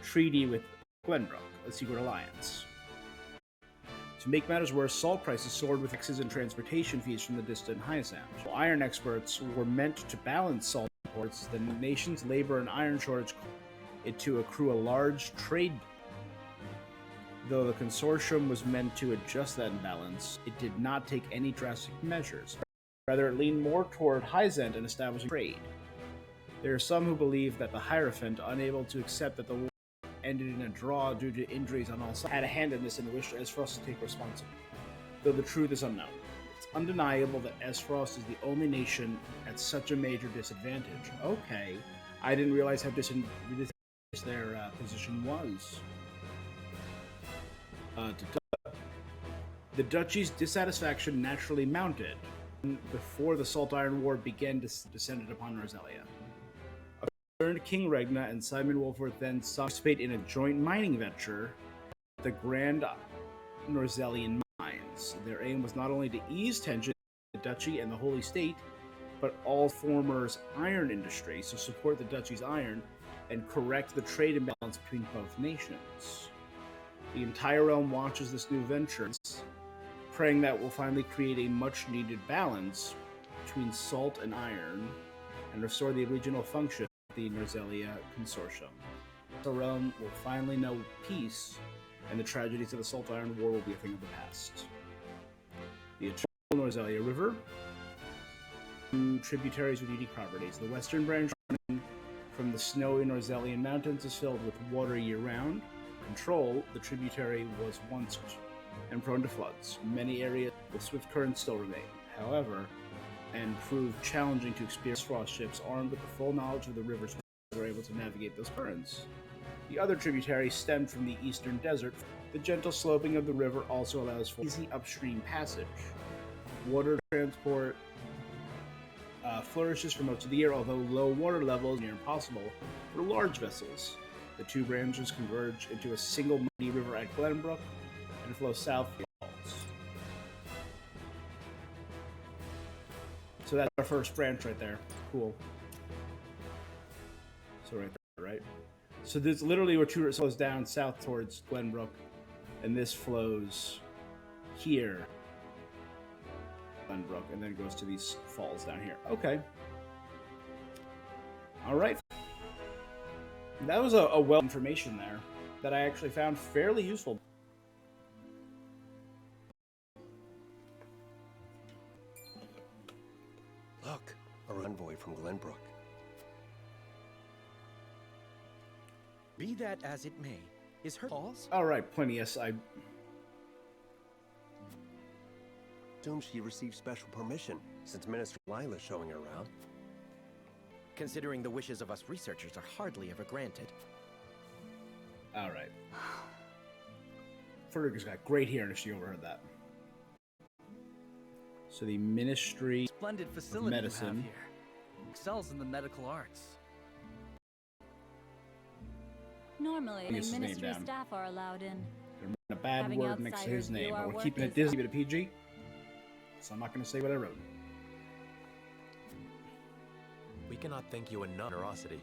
treaty with Glenbrook, a secret alliance. To make matters worse, salt prices soared with taxes and transportation fees from the distant Hyzant. While iron exports were meant to balance salt imports, the nation's labor and iron shortage it to accrue a large trade. Though the consortium was meant to adjust that imbalance, it did not take any drastic measures. Rather, it leaned more toward Hyzant and establishing trade. There are some who believe that the Hierophant, unable to accept that the war ended in a draw due to injuries on all sides, had a hand in this and wished Azeroth to take responsibility. Though the truth is unknown. It's undeniable that Azeroth is the only nation at such a major disadvantage. Okay, I didn't realize how disadvantaged their position was. The duchy's dissatisfaction naturally mounted before the Salt Iron War descended upon Roselia. King Regna and Simon Wolfworth then participate in a joint mining venture at the Grand Norzelian Mines. Their aim was not only to ease tension in the Duchy and the Holy State, but all former's iron industry, so support the Duchy's iron and correct the trade imbalance between both nations. The entire realm watches this new venture, praying that will finally create a much-needed balance between salt and iron and restore the original function the Norzelia Consortium. The realm will finally know peace, and the tragedies of the Salt Iron War will be a thing of the past. The Eternal Norzelia River, two tributaries with unique properties. The western branch running from the snowy Norzelian mountains is filled with water year-round. Control, the tributary was once and prone to floods. Many areas with swift currents still remain. However, and proved challenging to experience frost ships armed with the full knowledge of the river's were able to navigate those currents. The other tributaries stemmed from the eastern desert. The gentle sloping of the river also allows for easy upstream passage. Water transport flourishes for most of the year, although low water levels are near impossible for large vessels. The two branches converge into a single muddy river at Glenbrook and flow south to the falls. So that's our first branch right there. Cool. So right there, right? So this literally where two flows down south towards Glenbrook, and this flows here, Glenbrook, and then goes to these falls down here. Okay. All right. That was a well information there that I actually found fairly useful. Look, a envoy from Glenbrook. Be that as it may, is her calls? All right, Plinius, I assume she received special permission since Minister Lila's showing her around. Considering the wishes of us researchers are hardly ever granted. All right. Frederica's got great hearing if she overheard that. So the Ministry Splendid of facility Medicine. you have here. Excels in the medical arts. Normally, Use his only name ministry down. staff are allowed in. There's a bad Having word next to his outsiders view name, our but we're work keeping it is Disney, but a PG. So I'm not going to say what I wrote. We cannot thank you enough for generosity.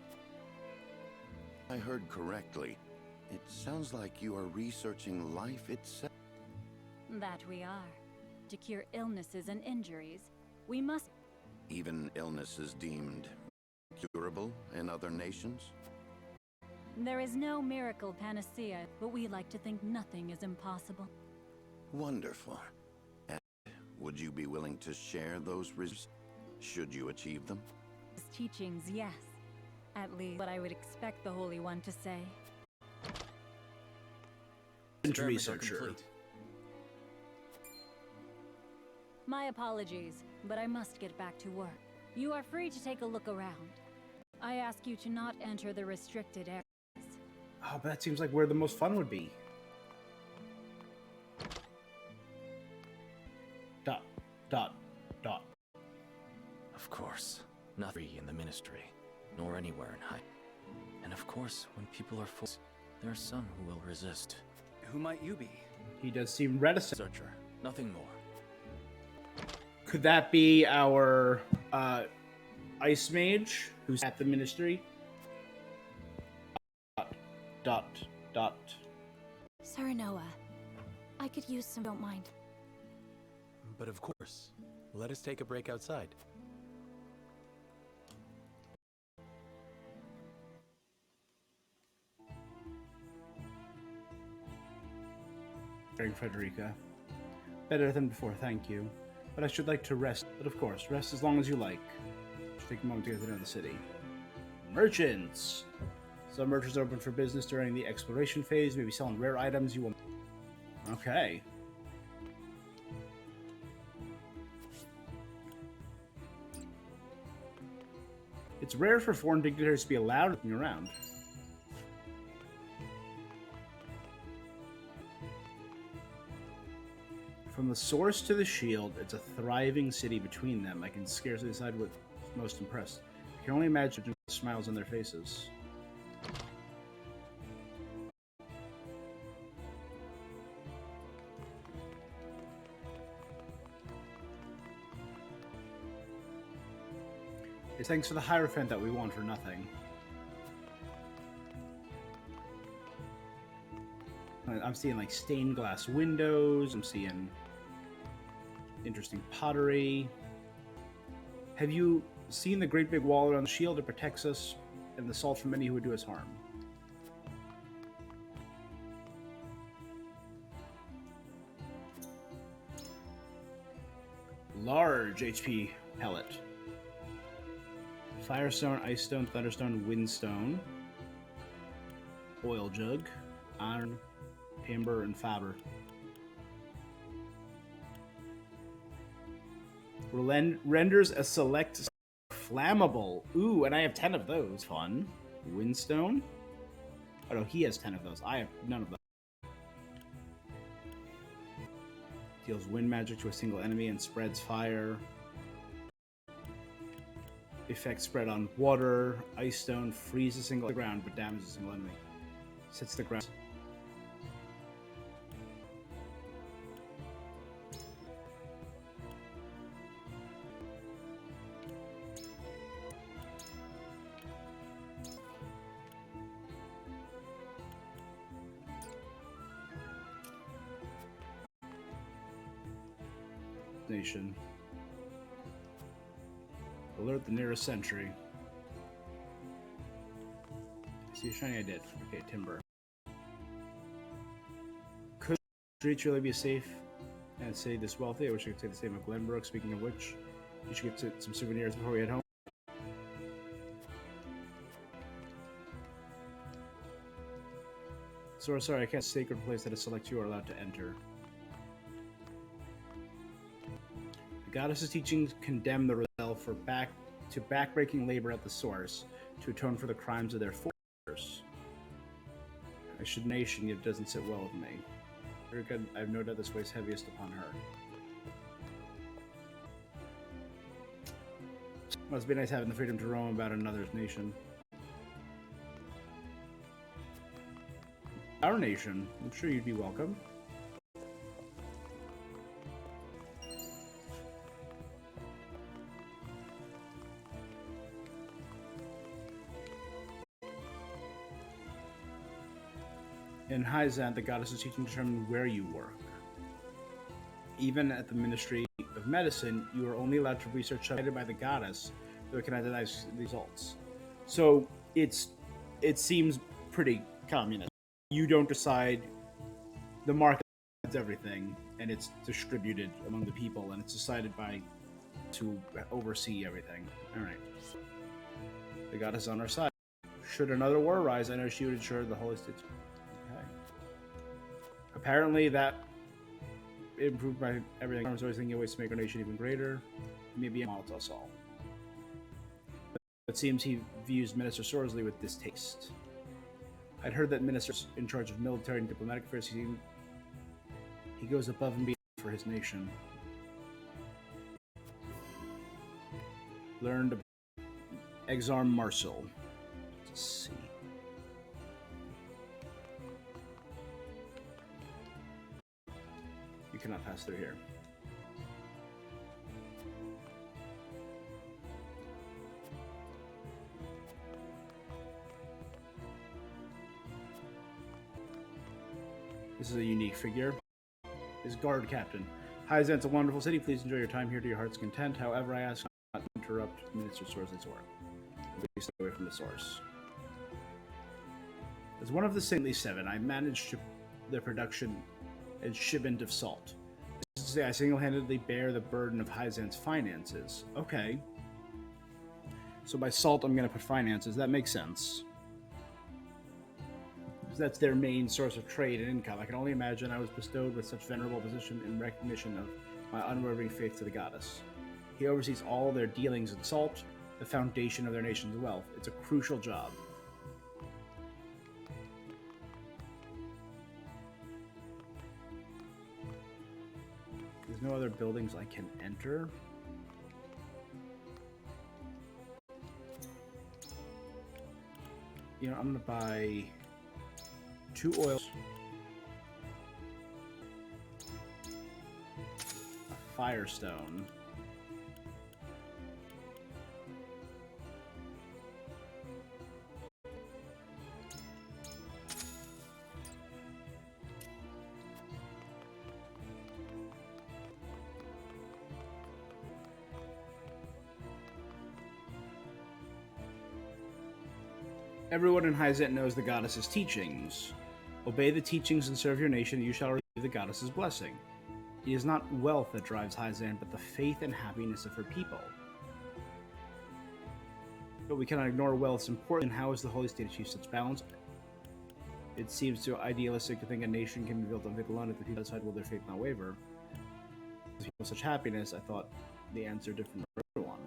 I heard correctly. It sounds like you are researching life itself. That we are. To cure illnesses and injuries, we must... Even illnesses deemed curable in other nations? There is no miracle panacea, but we like to think nothing is impossible. Wonderful. And would you be willing to share those results, should you achieve them? His teachings, yes. At least what I would expect the Holy One to say. Researcher. My apologies, but I must get back to work. You are free to take a look around. I ask you to not enter the restricted areas. Oh, but that seems like where the most fun would be. Dot, dot, dot. Of course, not free in the Ministry, nor anywhere in High. And of course, when people are forced, there are some who will resist. Who might you be? He does seem reticent. Searcher, nothing more. Could that be our Ice Mage who's at the Ministry? Dot, dot. Serenoa, I could use some, don't mind. But of course, let us take a break outside. Frederica. Better than before, thank you. But I should like to rest. But of course, rest as long as you like. Just take a moment to get to know the city. Merchants! Some merchants are open for business during the exploration phase, maybe selling rare items you want. Okay. It's rare for foreign dignitaries to be allowed looking around. From the source to the shield, it's a thriving city between them. I can scarcely decide what's most impressed. I can only imagine the smiles on their faces. It's thanks for the Hierophant that we won for nothing. I'm seeing like stained glass windows. I'm seeing interesting pottery. Have you seen the great big wall around the shield that protects us and the salt from any who would do us harm? Large HP pellet. Firestone, Ice Stone, Thunderstone, Windstone. Oil jug. Iron, amber, and fiber. Renders a select flammable. Ooh, and I have 10 of those. Fun. Windstone. Oh no, he has 10 of those. I have none of those. Deals wind magic to a single enemy and spreads fire. Effect spread on water. Ice Stone freezes a single ground but damages a single enemy. Sets the ground. Nation. Alert the nearest sentry. See, shiny I did. Okay, timber. Could streets really be safe and say this wealthy? I wish I could say the same of Glenbrook. Speaking of which, you should get some souvenirs before we head home. Sorry, I can't. Sacred place that a select few are allowed to enter. The goddess's teachings condemn the Roselle for backbreaking labor at the source to atone for the crimes of their forefathers. I should nation, yet it doesn't sit well with me. Very good. I have no doubt this weighs heaviest upon her. Must be nice having the freedom to roam about another's nation. Our nation. I'm sure you'd be welcome. In Hyzant, the goddess's teaching determined where you work. Even at the Ministry of Medicine, you are only allowed to research guided by the goddess, so it can identify the results. So it seems pretty communist. You don't decide. The market decides everything, and it's distributed among the people, and it's decided by to oversee everything. All right. The goddess is on our side. Should another war arise, I know she would ensure the Holy States. Okay. Apparently that improved my everything. I was always thinking of ways to make our nation even greater. Maybe it models us all. It seems he views Minister Sorsley with distaste. I'd heard that ministers in charge of military and diplomatic affairs, he goes above and beyond for his nation. Learned about Exarm Marcel. Let's see. You cannot pass through here. This is a unique figure. His guard captain. Hyzant's a wonderful city. Please enjoy your time here to your heart's content. However, I ask not to interrupt Minister Sorsley's work. Please stay away from the source. As one of the Saintly Seven, I managed the production and shipment of salt. This is to say, I single-handedly bear the burden of Hyzant's finances. Okay. So by salt, I'm going to put finances. That makes sense. That's their main source of trade and income. I can only imagine I was bestowed with such venerable position in recognition of my unwavering faith to the goddess. He oversees all their dealings in salt, the foundation of their nation's wealth. It's a crucial job. There's no other buildings I can enter. You know, I'm gonna buy 2 oils, a firestone, everyone in Hyzant knows the goddess's teachings. Obey the teachings and serve your nation, you shall receive the goddess's blessing. It is not wealth that drives Hyzant, but the faith and happiness of her people. But we cannot ignore wealth's importance. And how is the Holy State achieve such balance? It seems too idealistic to think a nation can be built on faith alone if the people outside will their faith not waver. With such happiness, I thought the answer different for everyone.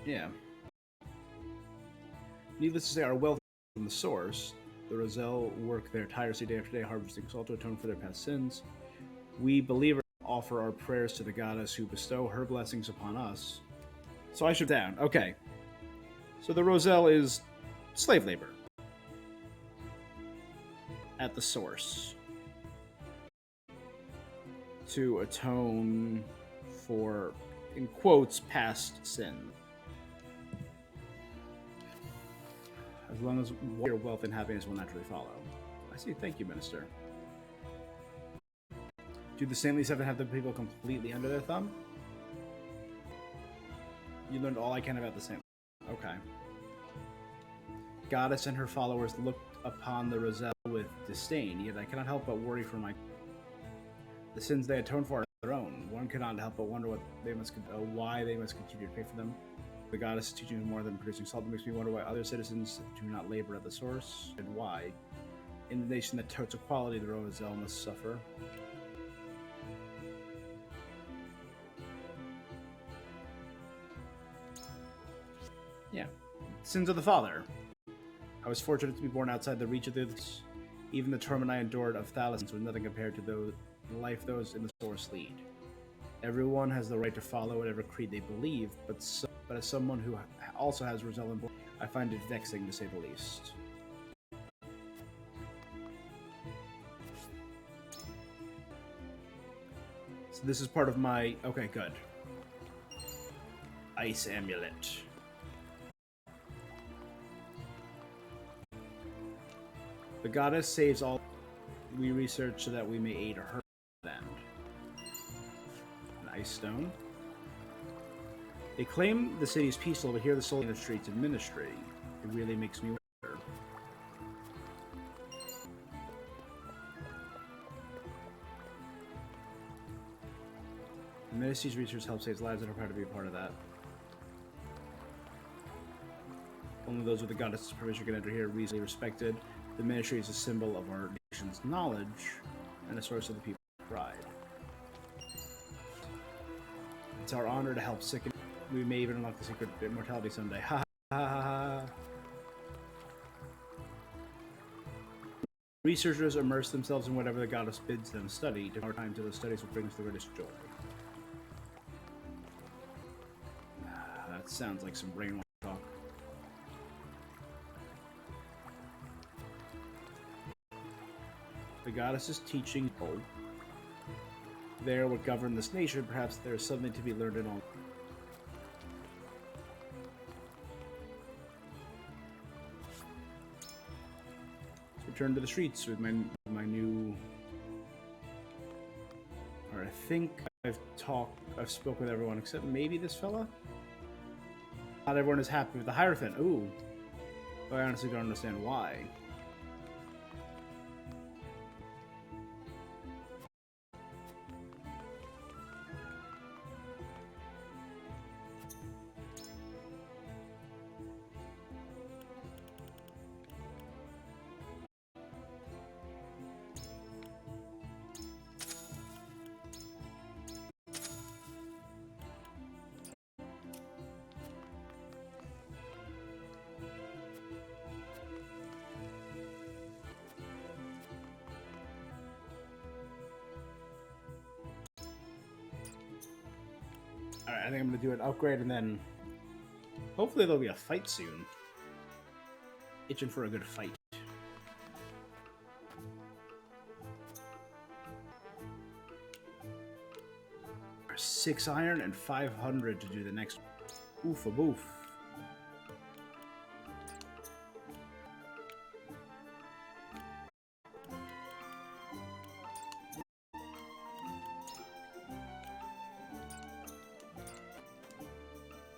Yeah. Needless to say, our wealth from the source. The Roselle work there tirelessly day after day, harvesting salt to atone for their past sins. We believers offer our prayers to the goddess who bestow her blessings upon us. So I should down. Okay. So the Roselle is slave labor. At the source. To atone for, in quotes, past sin. As long as your wealth and happiness will naturally follow. I see. Thank you, Minister. Do the Saintly Seven have the people completely under their thumb? You learned all I can about the Saintly. Okay. Goddess and her followers looked upon the Roselle with disdain, yet I cannot help but worry for my... The sins they atone for are their own. One cannot help but wonder why they must continue to pay for them. The goddess is teaching more than producing salt. It makes me wonder why other citizens do not labor at the source, and why. In the nation that totes equality, the Roselle must suffer. Yeah. Sins of the father. I was fortunate to be born outside the reach of the... Even the torment I endured of thousands was nothing compared to the life those in the source lead. Everyone has the right to follow whatever creed they believe, but as someone who also has Roselle in blood, I find it vexing to say the least. So this is part of my... Okay, good. Ice amulet. The goddess saves all we research so that we may aid her end. An ice stone. They claim the city is peaceful, but here the soul in the streets of ministry. It really makes me wonder. The Ministry's research helps save lives and are proud to be a part of that. Only those with the goddess's permission can enter here, reasonably respected. The Ministry is a symbol of our nation's knowledge and a source of the people's pride. It's our honor to help sick and we may even unlock the secret of immortality someday. Ha ha ha ha. Researchers immerse themselves in whatever the goddess bids them study. To our time to those studies will bring us the greatest joy. That sounds like some brainwash talk. The goddess is teaching hope. They are what govern this nation. Perhaps there is something to be learned in all. Return to the streets with my new. Or I think I've spoken with everyone except maybe this fella. Not everyone is happy with the Hierophant. Ooh, but I honestly don't understand why. Alright, I think I'm going to do an upgrade and then hopefully there'll be a fight soon. Itching for a good fight. 6 iron and 500 to do the next. Oof a boof.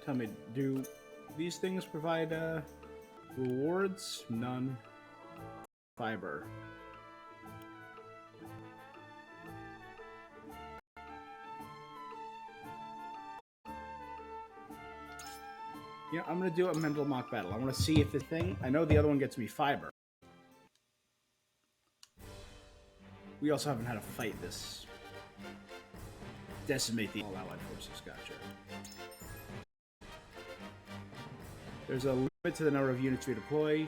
Tell me, do these things provide rewards? None. Fiber. Yeah, I'm gonna do a mental mock battle. I want to see if this thing. I know the other one gets me fiber. We also haven't had a fight this. Decimate the all-allied forces. Gotcha. There's a limit to the number of units we deploy.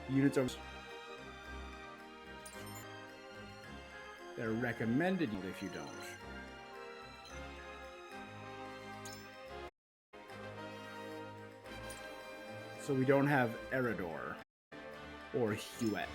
Units are. They're recommended if you don't. So we don't have Eridor or Huet.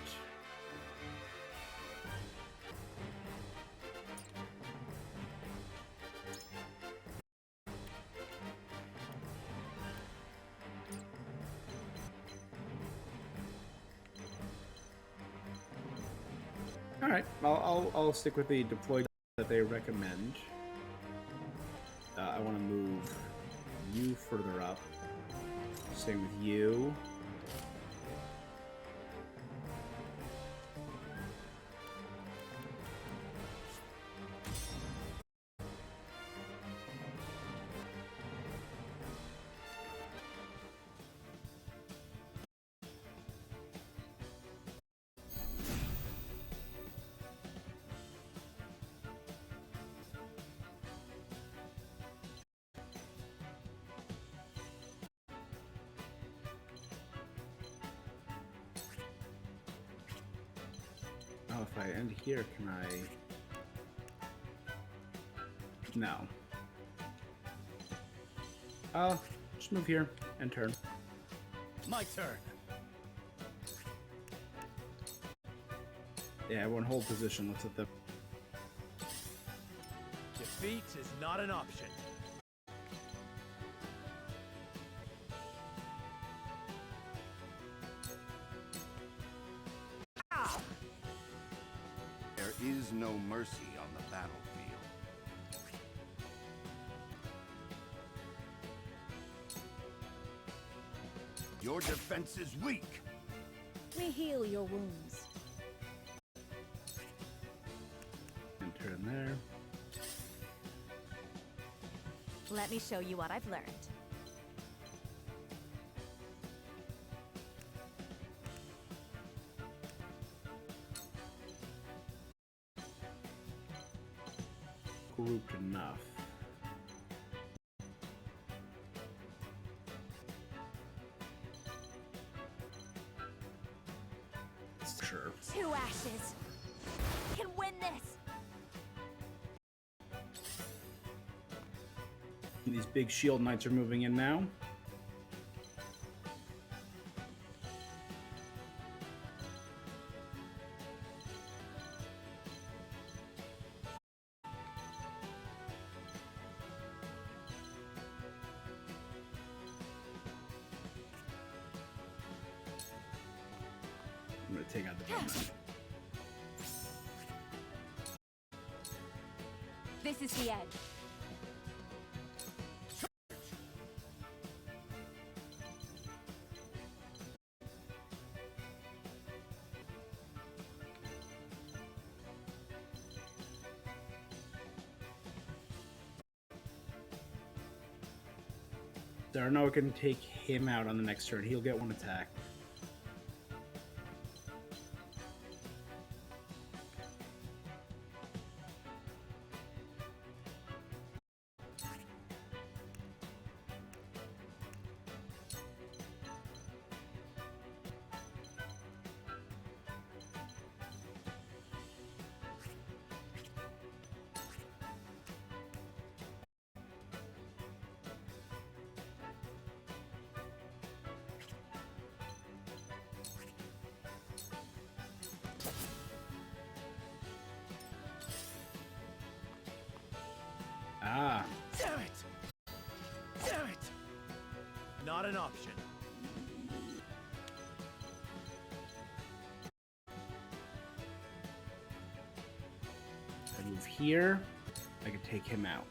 All right, I'll stick with the deployed that they recommend. I want to move you further up. Same with you. Oh, if I end here, can I? No. Just move here and turn. My turn. Yeah, everyone hold position. Let's hit the. Defeat is not an option. There is no mercy on the battlefield. Your defense is weak. We heal your wounds. And turn there. Let me show you what I've learned. Grouped enough. Sure. 2 ashes. Can win this. These big shield knights are moving in now. I'm gonna take out the bowman. This is the edge. Darno can take him out on the next turn. He'll get 1 attack. Ah. Damn it! Damn it! Not an option. I move here. I can take him out.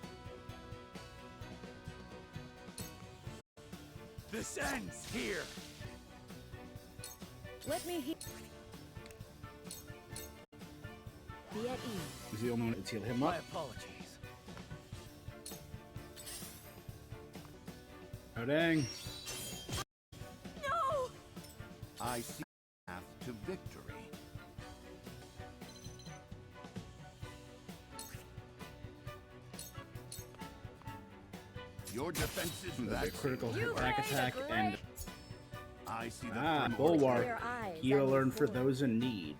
This ends here. Let me heal. Be at ease. He's the only one that's healed him My up. apologies. Oh dang. No! I see a path to victory. Your defenses That's a critical back attack and I see the Bulwark. Clear eyes, Heal I move learn for forward. those in need.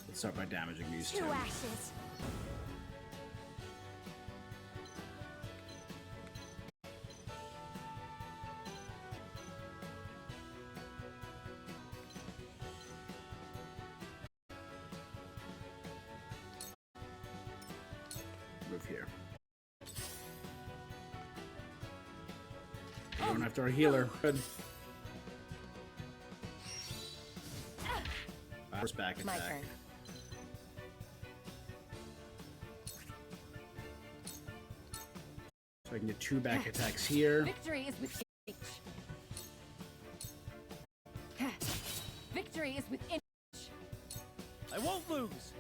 Let's start by damaging these 2 two. ashes. Move here. We're going after our healer. Good. First back My attack. turn. So I can get 2 back attacks here. Victory is within reach. Victory is within reach. I won't lose.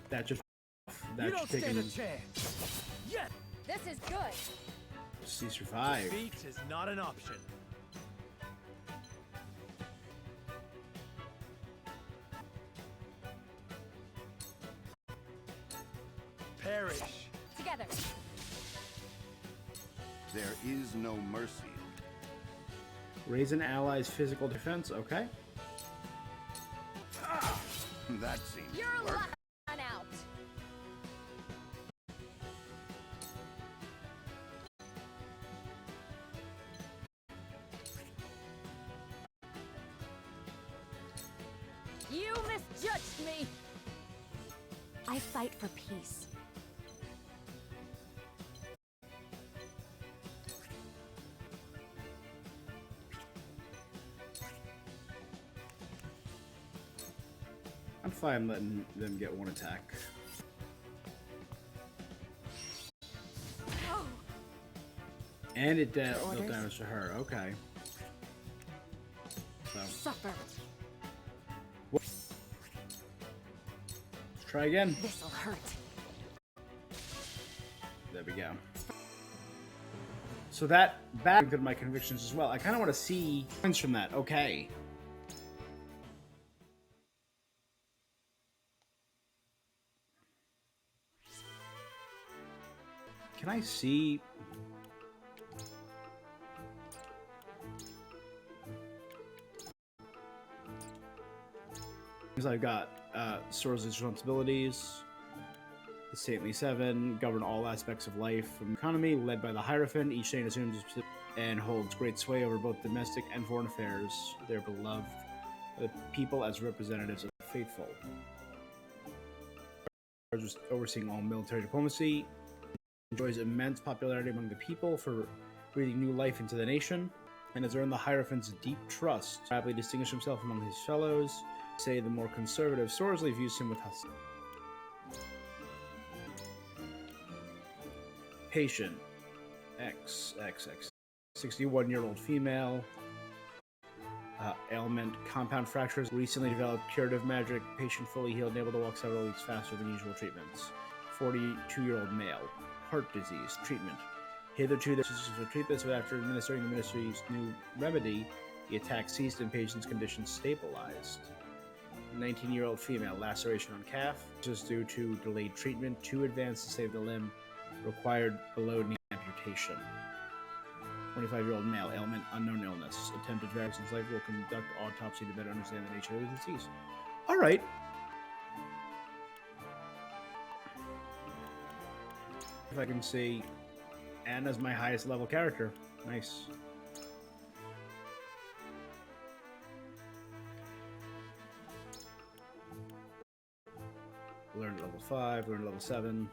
That just You that don't should take stand a him. chance. Yes. This is good. He survived. Defeat is not an option. Perish. Together. There is no mercy. Raise an ally's physical defense. Okay. That seems You're to work. run out. You misjudged me. I fight for peace. I'm fine letting them get one attack. And it dealt damage to her. Okay. So. Suffer. Let's try again. This'll hurt. There we go. So that backed my convictions as well. I kind of want to see points from that. Okay. Can I see? Because I've got Sora's responsibilities, the Saintly Seven, govern all aspects of life from economy, led by the Hierophant. Each saint assumes and holds great sway over both domestic and foreign affairs. They're beloved by the people as representatives of the faithful. Overseeing all military diplomacy, enjoys immense popularity among the people for breathing new life into the nation, and has earned the Hierophant's deep trust. Rapidly distinguished himself among his fellows. Say the more conservative Sorsley views him with hostility. Patient. XX. 61-year-old female. Ailment. Compound fractures. Recently developed curative magic. Patient fully healed, able to walk several weeks faster than usual treatments. 42-year-old male. Heart disease. Treatment. Hitherto, the physicians would treat this, but after administering the ministry's new remedy, the attack ceased and patient's condition stabilized. 19-year-old female, laceration on calf. This is due to delayed treatment, too advanced to save the limb, required below knee amputation. 25-year-old male, ailment, unknown illness. Attempted vaccines life will conduct autopsy to better understand the nature of the disease. All right. If I can see Anna's my highest level character. Nice. Learn at level 5, learn at level 7.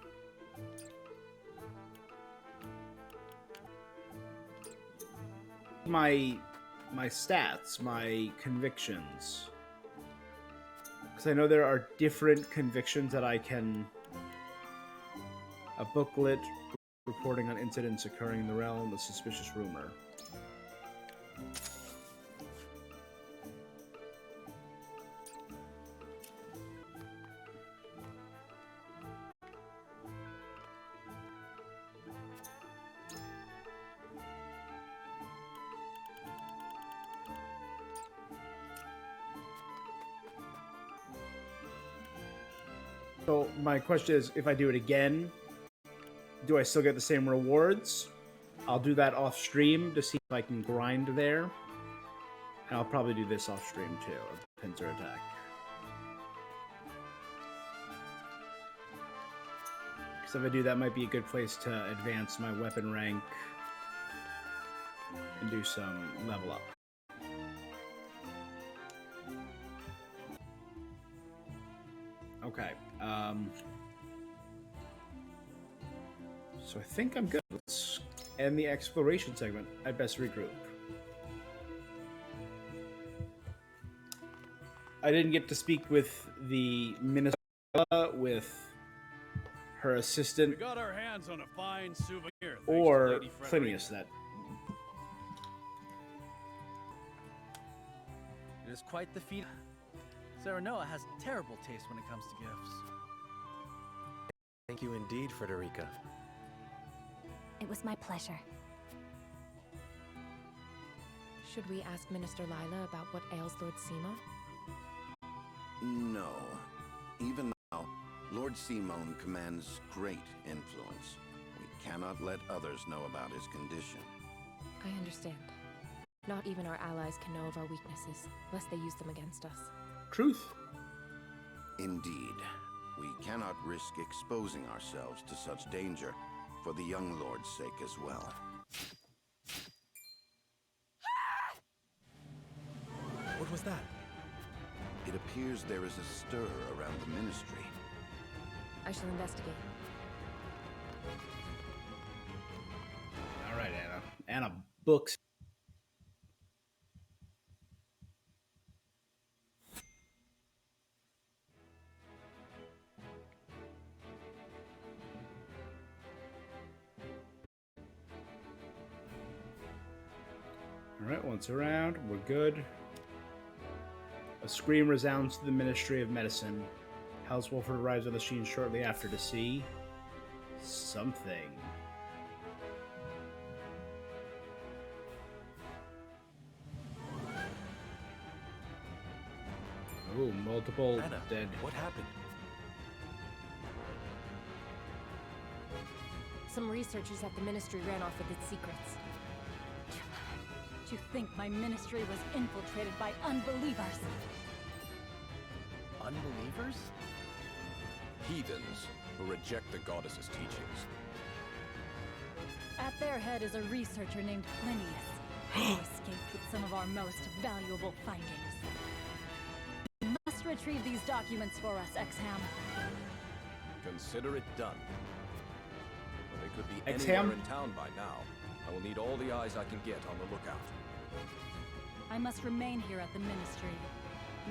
My stats, my convictions. Because I know there are different convictions that I can... A booklet reporting on incidents occurring in the realm, a suspicious rumor. So my question is, if I do it again, do I still get the same rewards? I'll do that off stream to see if I can grind there. And I'll probably do this off stream too, a pincer attack. Because if I do that, might be a good place to advance my weapon rank and do some level up. Okay. So I think I'm good. Let's end the exploration segment. I'd best regroup. I didn't get to speak with the minister, with her assistant, We got our hands on a fine souvenir. thanks or to Lady Frederica. Plinius. That It is quite the feat. Serenoa has terrible taste when it comes to gifts. Thank you indeed, Frederica. It was my pleasure. Should we ask Minister Lila about what ails Lord Sima? No. Even now, Lord Simone commands great influence. We cannot let others know about his condition. I understand. Not even our allies can know of our weaknesses, lest they use them against us. truth. Indeed. We cannot risk exposing ourselves to such danger for the young lord's sake as well. What was that? It appears there is a stir around the ministry. I shall investigate. All right, Anna. Anna books. Alright, once around, we're good. A scream resounds to the Ministry of Medicine. House Wolford arrives on the scene shortly after to see something. Oh, multiple Anna, dead. what happened? Some researchers at the Ministry ran off with its secrets. To think my ministry was infiltrated by unbelievers. Unbelievers? Heathens who reject the goddess's teachings. At their head is a researcher named Plinius, who escaped with some of our most valuable findings. You must retrieve these documents for us, Exham. Consider it done. But they could be Exham? anywhere in town by now. I will need all the eyes I can get on the lookout. I must remain here at the Ministry.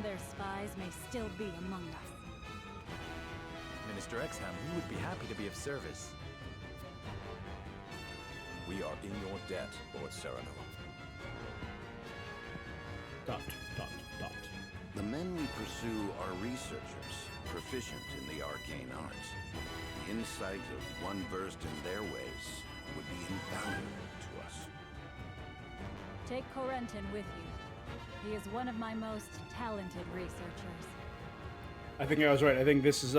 Their spies may still be among us. Minister Exham, we would be happy to be of service. We are in your debt, Lord Cyrano. Dot, dot, dot. The men we pursue are researchers, proficient in the arcane arts. The insight of one versed in their ways would be invaluable to us. Take Corentin with you. He is one of my most talented researchers. I think I was right. I think this is,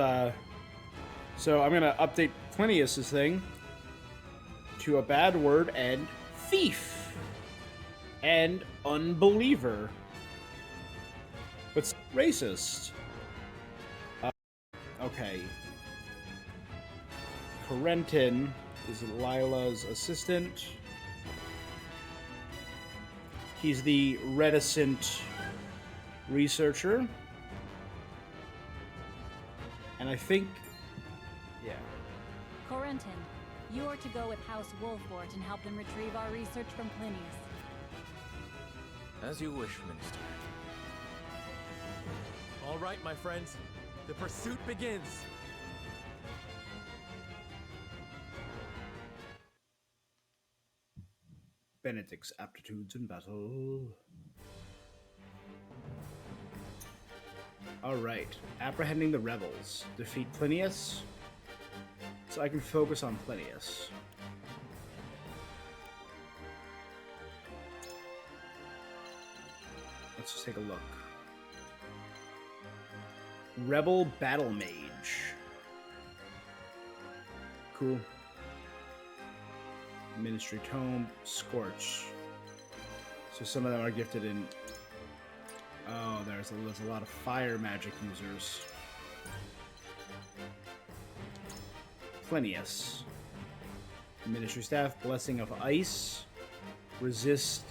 So I'm gonna update Plinius's thing to a bad word and thief and unbeliever. But racist. Okay. Corentin is Lila's assistant. He's the reticent researcher. And I think... yeah. Corentin, you are to go with House Wolfort and help them retrieve our research from Plinius. As you wish, Minister. All right, my friends. The pursuit begins. Benedict's aptitudes in battle. Alright, apprehending the rebels. Defeat Plinius. So I can focus on Plinius. Let's just take a look. Rebel Battle Mage. Cool. Ministry Tome, Scorch. So some of them are gifted in... oh, there's a lot of fire magic users. Plinius. Ministry Staff, Blessing of Ice. Resist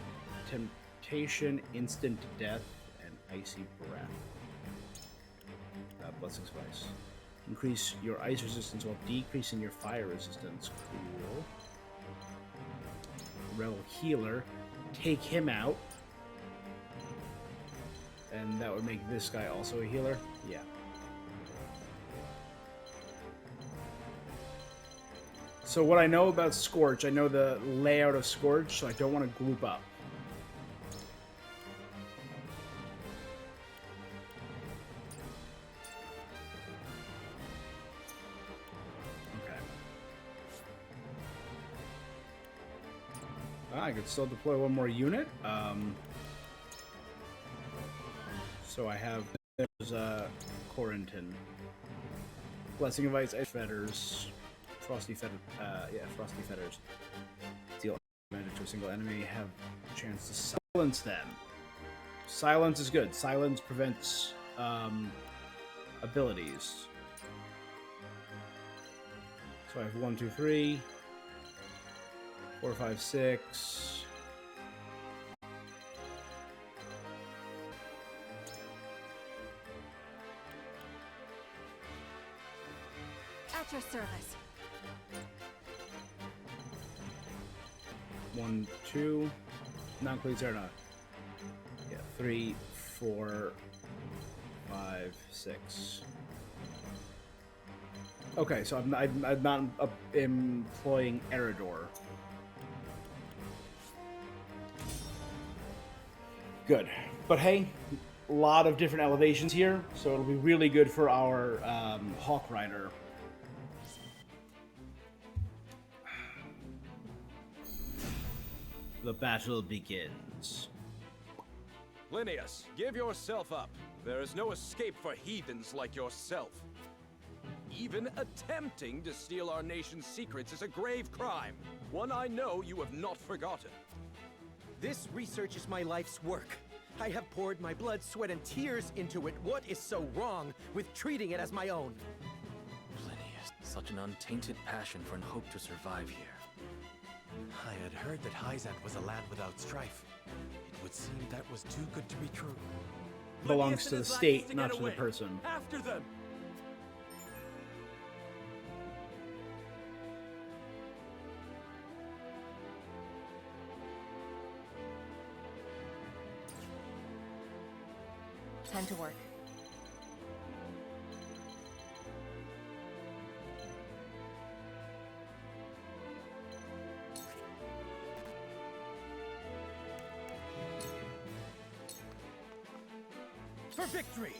Temptation, Instant Death, and Icy Breath. Blessing of Ice. Increase your ice resistance while decreasing your fire resistance. Cool. Rebel Healer. Take him out. And that would make this guy also a healer? Yeah. So what I know about Scorch, I know the layout of Scorch, so I don't want to group up. I could still deploy one more unit. So I have Corentin, Blessing of Ice, Ice Fetters, Frosty Fetters. Frosty Fetters. Deal damage to a single enemy. Have a chance to silence them. Silence is good. Silence prevents abilities. So I have 1, 2, 3. 4, 5, 6. At your service. 1, 2. Not complete zero. Yeah, 3, 4, 5, 6. Okay, so I'm not employing Eridor. Good. But hey, a lot of different elevations here, so it'll be really good for our Hawk Rider. The battle begins. Linnaeus, give yourself up. There is no escape for heathens like yourself. Even attempting to steal our nation's secrets is a grave crime. One I know you have not forgotten. This research is my life's work. I have poured my blood, sweat, and tears into it. What is so wrong with treating it as my own? Linnaeus, such an untainted passion for an hope to survive here. I had heard that Hyzant was a land without strife. It would seem that was too good to be true. Belongs to the state, not to the person. After them! Time to work. For victory!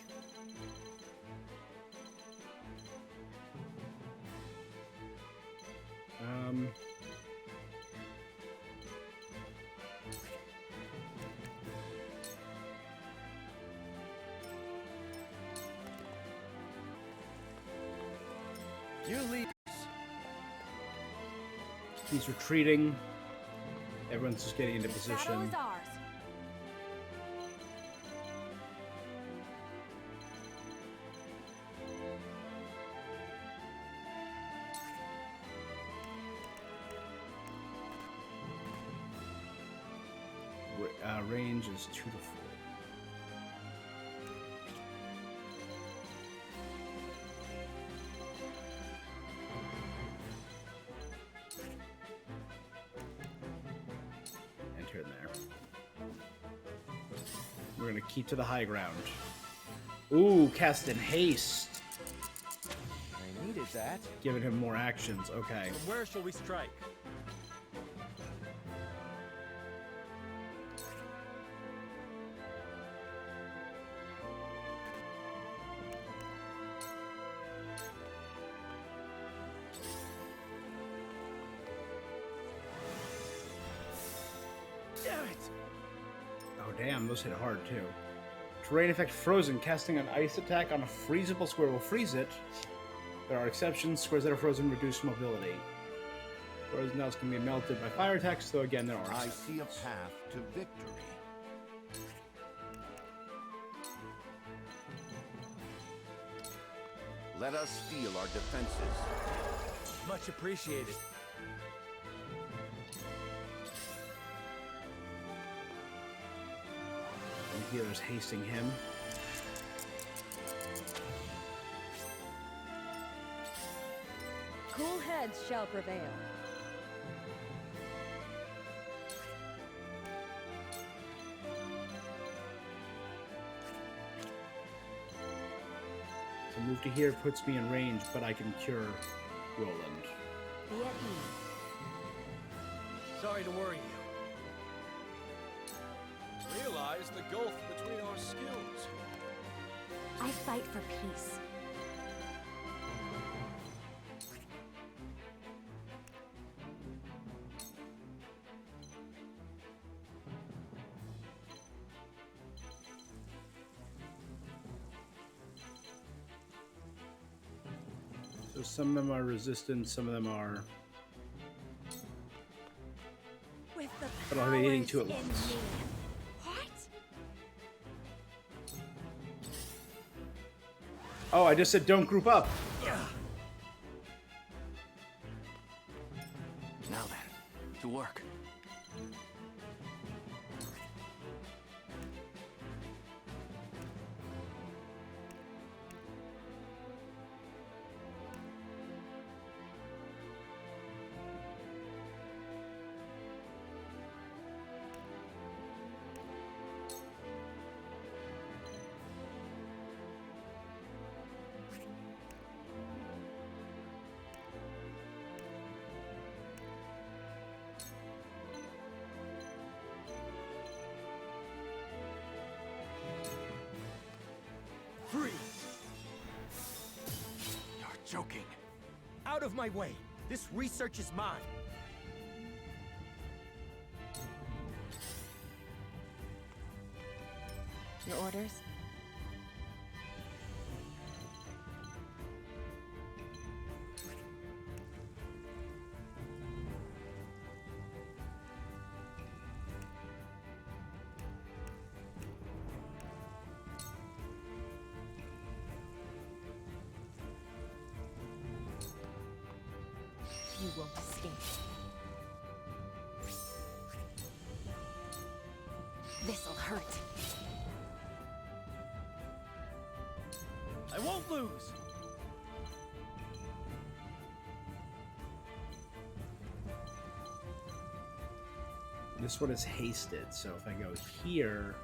You lead. He's retreating. Everyone's just getting into position. Battle is ours. Range is 2 to 4. Enter in there. We're gonna keep to the high ground. Ooh, cast in haste. I needed that. Giving him more actions. Okay. Where shall we strike? Oh damn, those hit hard too. Terrain effect frozen. Casting an ice attack on a freezable square will freeze it. There are exceptions. Squares that are frozen reduce mobility. Frozen else can be melted by fire attacks, though again there are I exceptions. see a path to victory. Let us steel our defenses. Much appreciated. And the healer's hasting him. Cool heads shall prevail. So move to here puts me in range, but I can cure Roland. Be at ease. Sorry to worry you. Realize the gulf between our skills. I fight for peace. So some of them are resistant, some of them are. With the But I'll be eating two at powers in once. me. What? Oh, I just said don't group up. Now then, to work. joking. Out of my way. This research is mine. Your orders? You won't escape. This'll hurt. I won't lose! This one is hasted, so if I go here...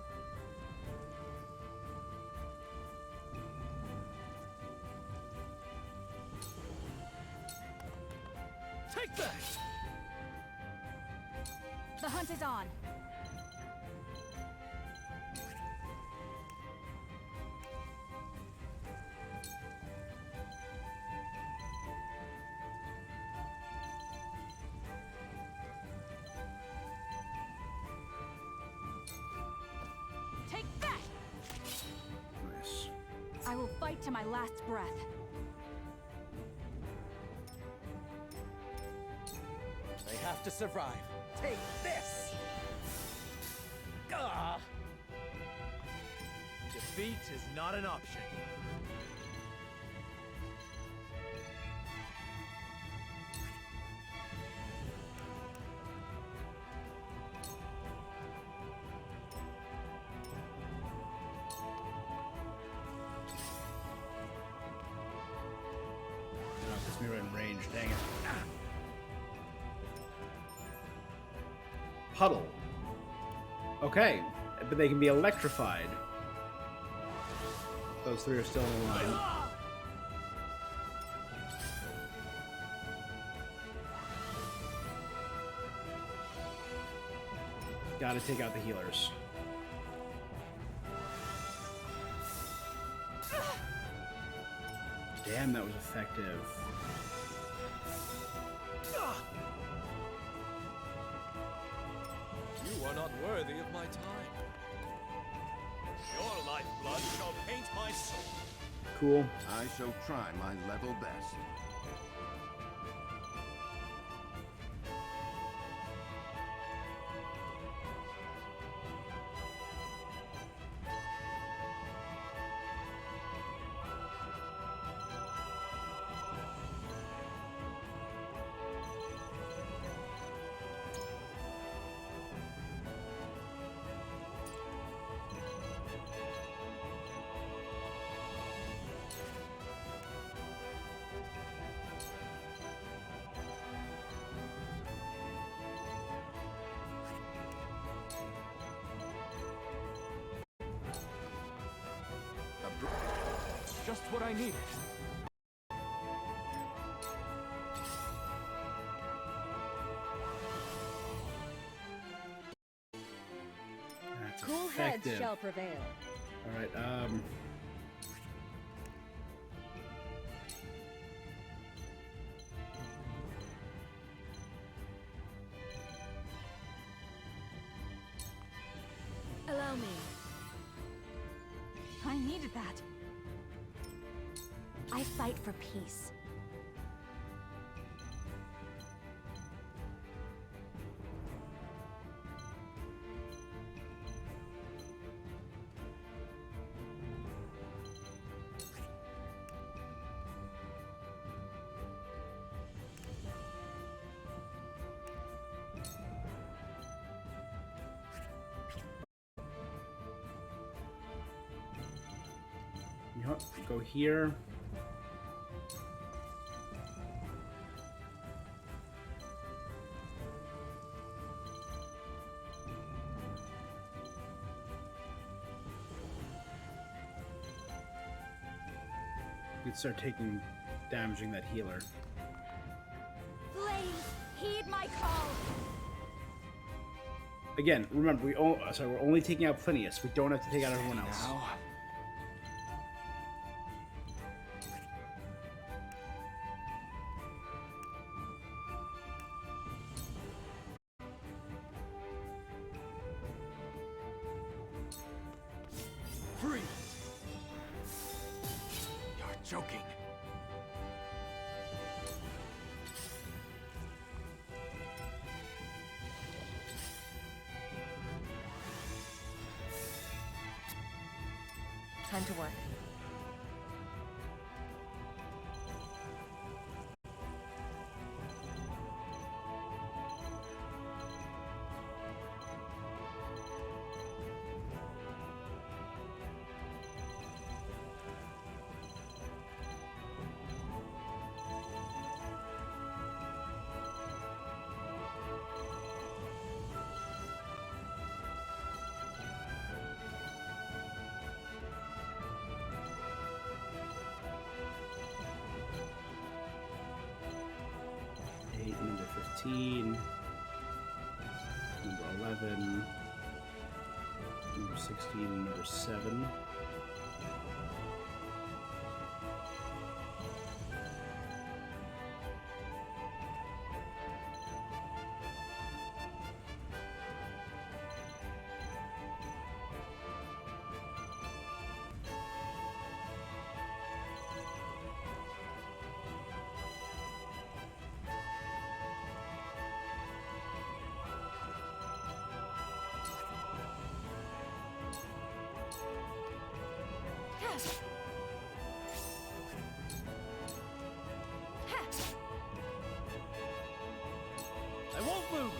Take that! The hunt is on. Take that! Nice. I will fight to my last breath. They have to survive. Take this! Gah! Defeat is not an option. Puts me right in range, dang it. Puddle. Okay, but they can be electrified. Those three are still in line. Gotta take out the healers. Damn, that was effective. You are not worthy of my time. Your lifeblood shall paint my soul. Cool. I shall try my level best. Just what I needed. That's Cool heads effective. shall prevail. Alright, Allow me. I needed that. I fight for peace. you know what? Go here. You can start damaging that healer. Flames, heed my call. Again, remember we're only taking out Phineas. We don't have to take out everyone else. joking. Time to work. Number 15, number 11, number 16, number 7. I won't lose!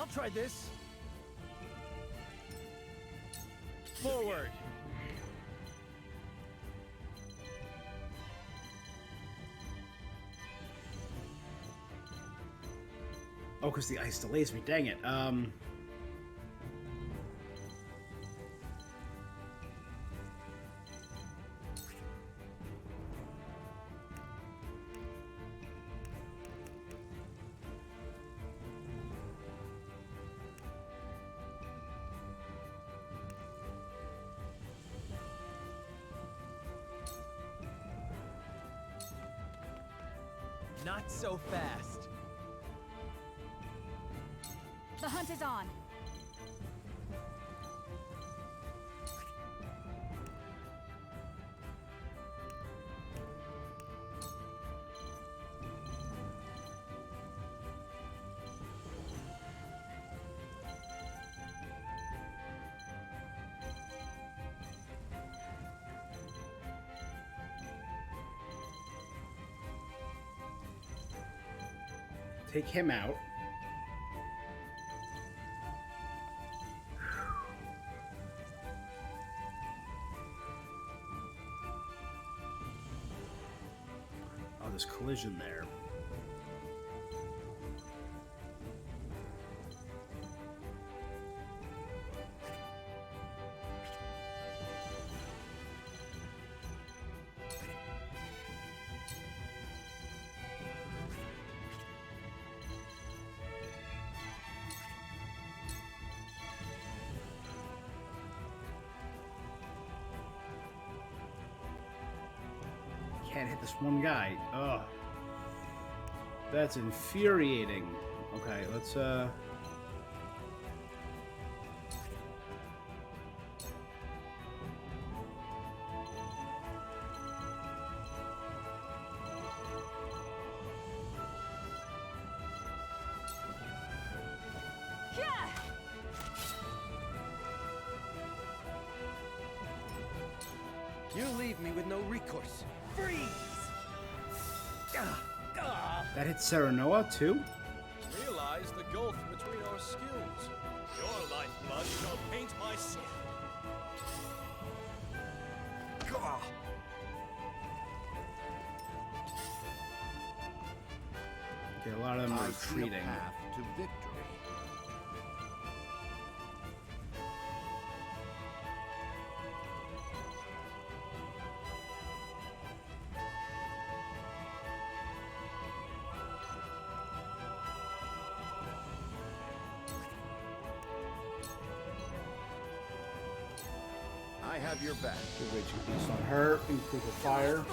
I'll try this. Forward. Oh, because the ice delays me. Dang it. Not so fast. The hunt is on. Take him out. Oh, there's collision there. Can't hit this one guy. Ugh. That's infuriating. Okay, let's You leave me with no recourse. Freeze! That hit Serenoa too? Realize the gulf between our skills. Your lifeblood shall paint my skin. Okay, a lot of them are I see a retreating. path to victory. I have your back. Good raging beast on her. Improve her fire.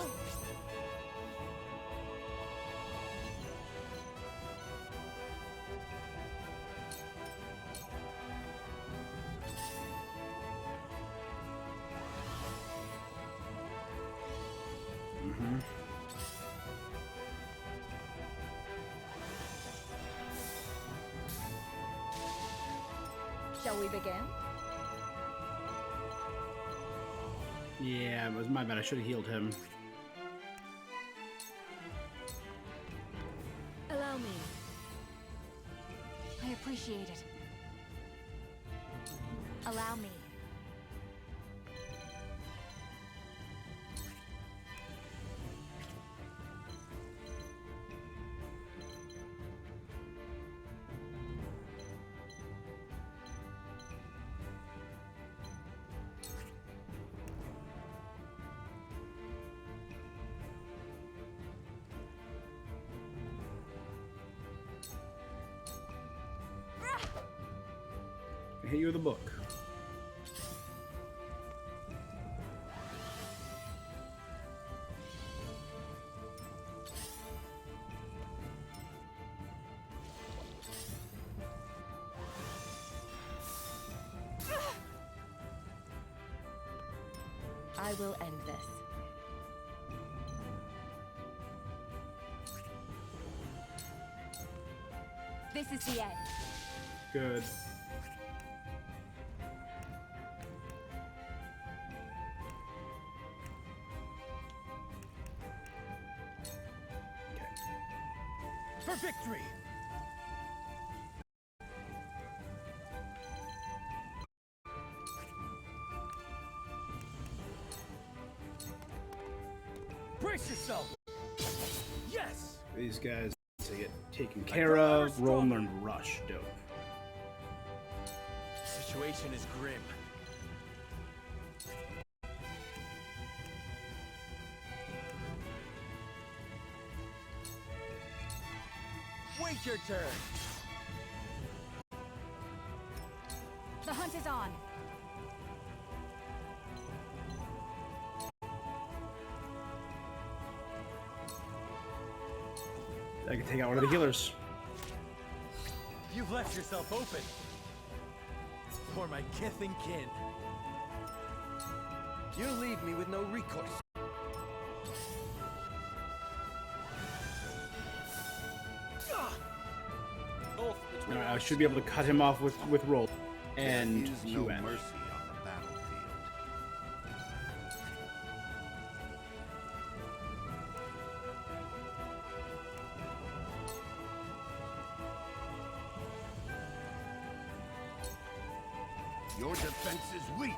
Shall we begin? Yeah, it was my bad. I should have healed him. Allow me. I appreciate it. Allow me. I hit you with a book. I will end this. This is the end. Good. For victory! Brace yourself! Yes! These guys to get taken care of. Roll and learn to rush. Dope. Situation is grim. Wait your turn! The hunt is on. I can take out one of the healers. You've left yourself open. For my kith and kin. You leave me with no recourse. Alright, I should be able to cut him off with roll. And there is no QN. mercy on the battlefield. Your defense is weak.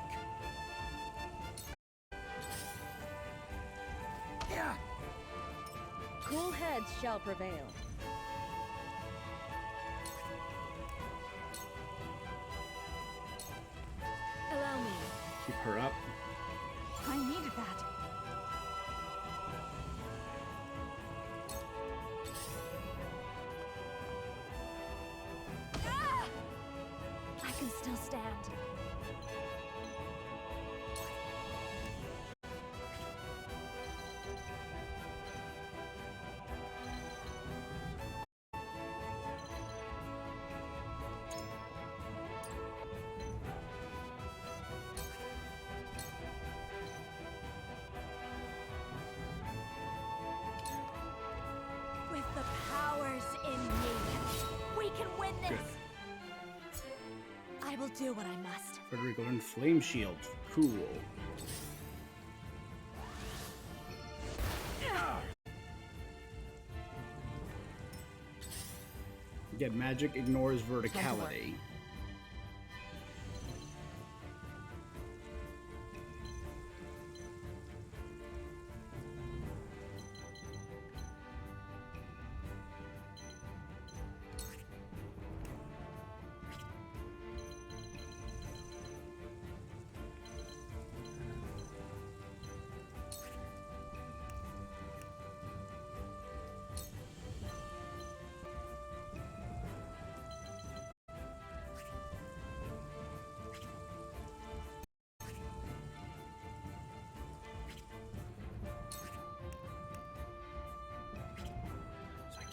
Yeah. Cool heads shall prevail. Allow me. Keep her up. I needed that. Ah! I can still stand. With the powers in me, we can win this. Good. I will do what I must. Frederica learned Flame Shield. Cool. Again, magic ignores verticality.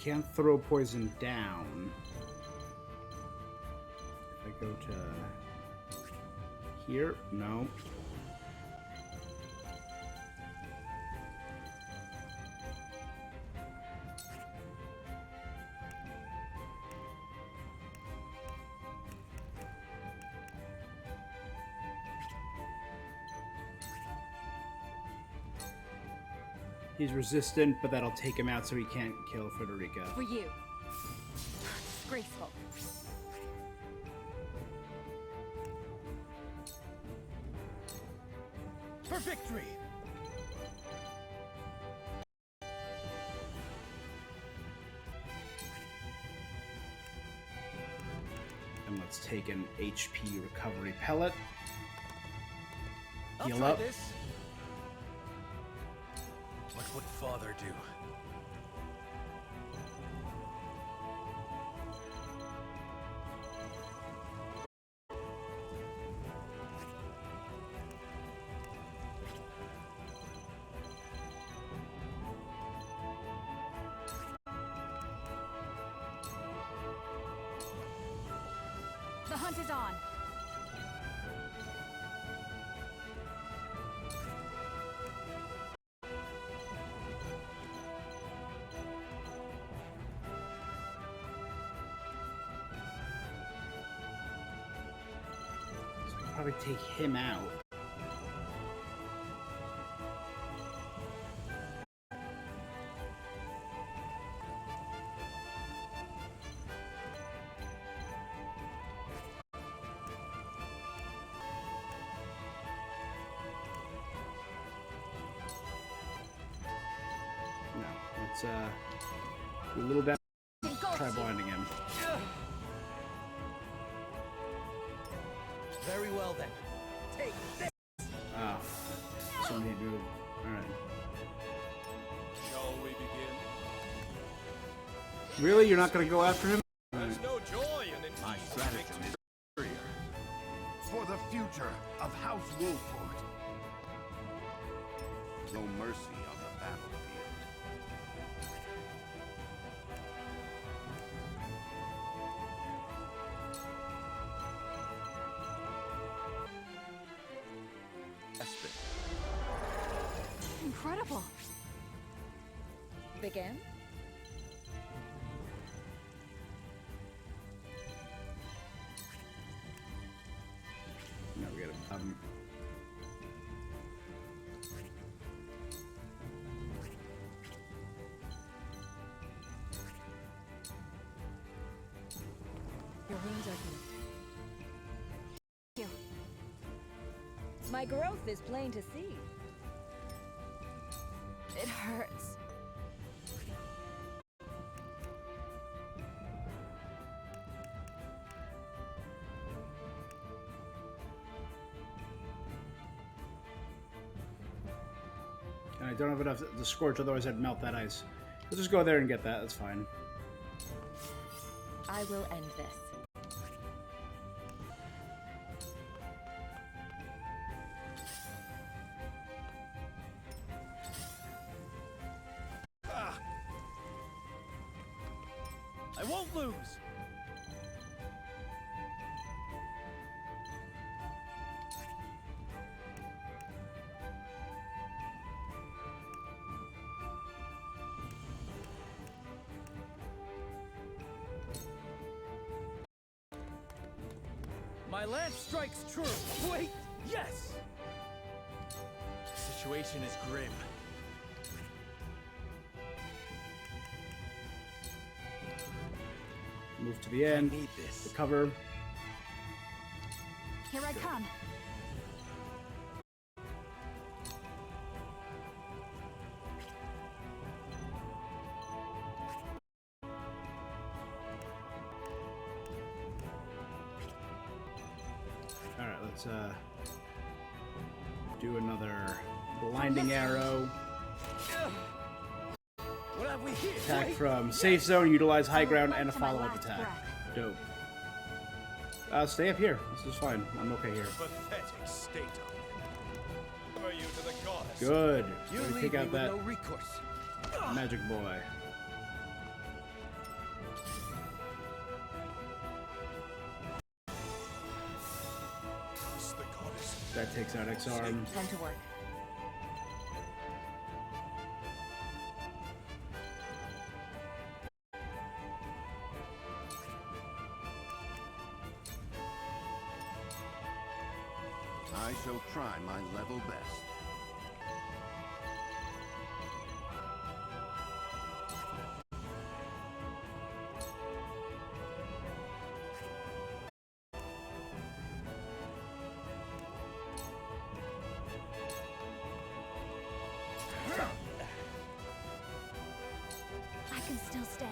can't throw poison down. If I go to here, no. He's resistant, but that'll take him out so he can't kill Frederica. For you. Disgraceful. For victory! And let's take an HP recovery pellet. I'll Heal try up. this. What would Father do? The hunt is on. So we'll probably take him out. No, let's do a little bit. Try blinding him. Very well then. Take this! Ah, so many move. Alright. Shall we begin? Really? You're not gonna go after him? There's no joy in My stratagem is superior. For the future of House Wolford. No mercy on the battlefield. Incredible. Begin? No, we gotta. Your wounds are healed. You. My growth is plain to see. It hurts. And I don't have enough to scorch, otherwise I'd melt that ice. We'll just go there and get that, that's fine. I will end this. I won't lose! My lance strikes true! Wait! Yes! The situation is grim. Move to the end. Need this. Recover. Here I come. Alright, let's do another blinding arrow. What have we here? Attack Wait. from safe zone, utilize high ground, and a To my follow-up last attack. breath. Dope. Stay up here. This is fine. I'm okay here. Pathetic state of it. Are you to the goddess? Good. You Let me leave take me out with that no recourse. magic boy. That takes out X-Arm. Time to work. I shall try my level best. I can still stand.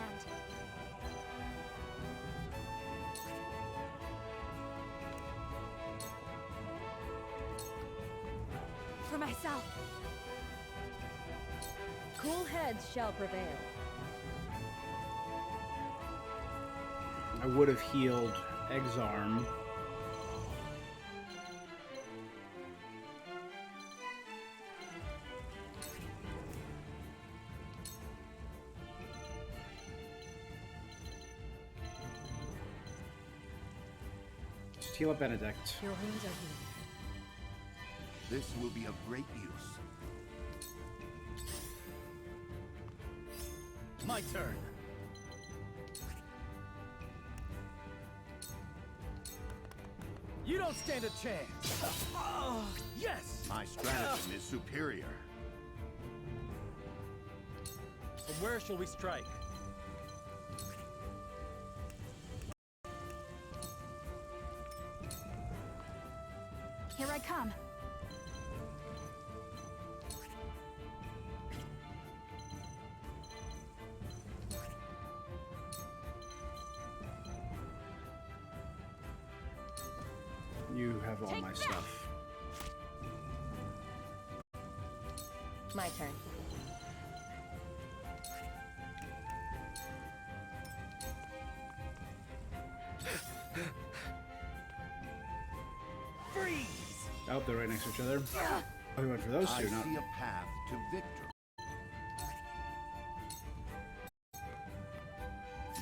For myself. Cool heads shall prevail. I would have healed X-Arm. Just heal up Benedict. Your wounds are healed. This will be of great use. My turn. You don't stand a chance. Oh, yes! My stratagem is superior. From where shall we strike? Here I come. You have all my stuff. My turn. Freeze! Oh, they're right next to each other. Oh, we went for those I two, not... see a path to victory.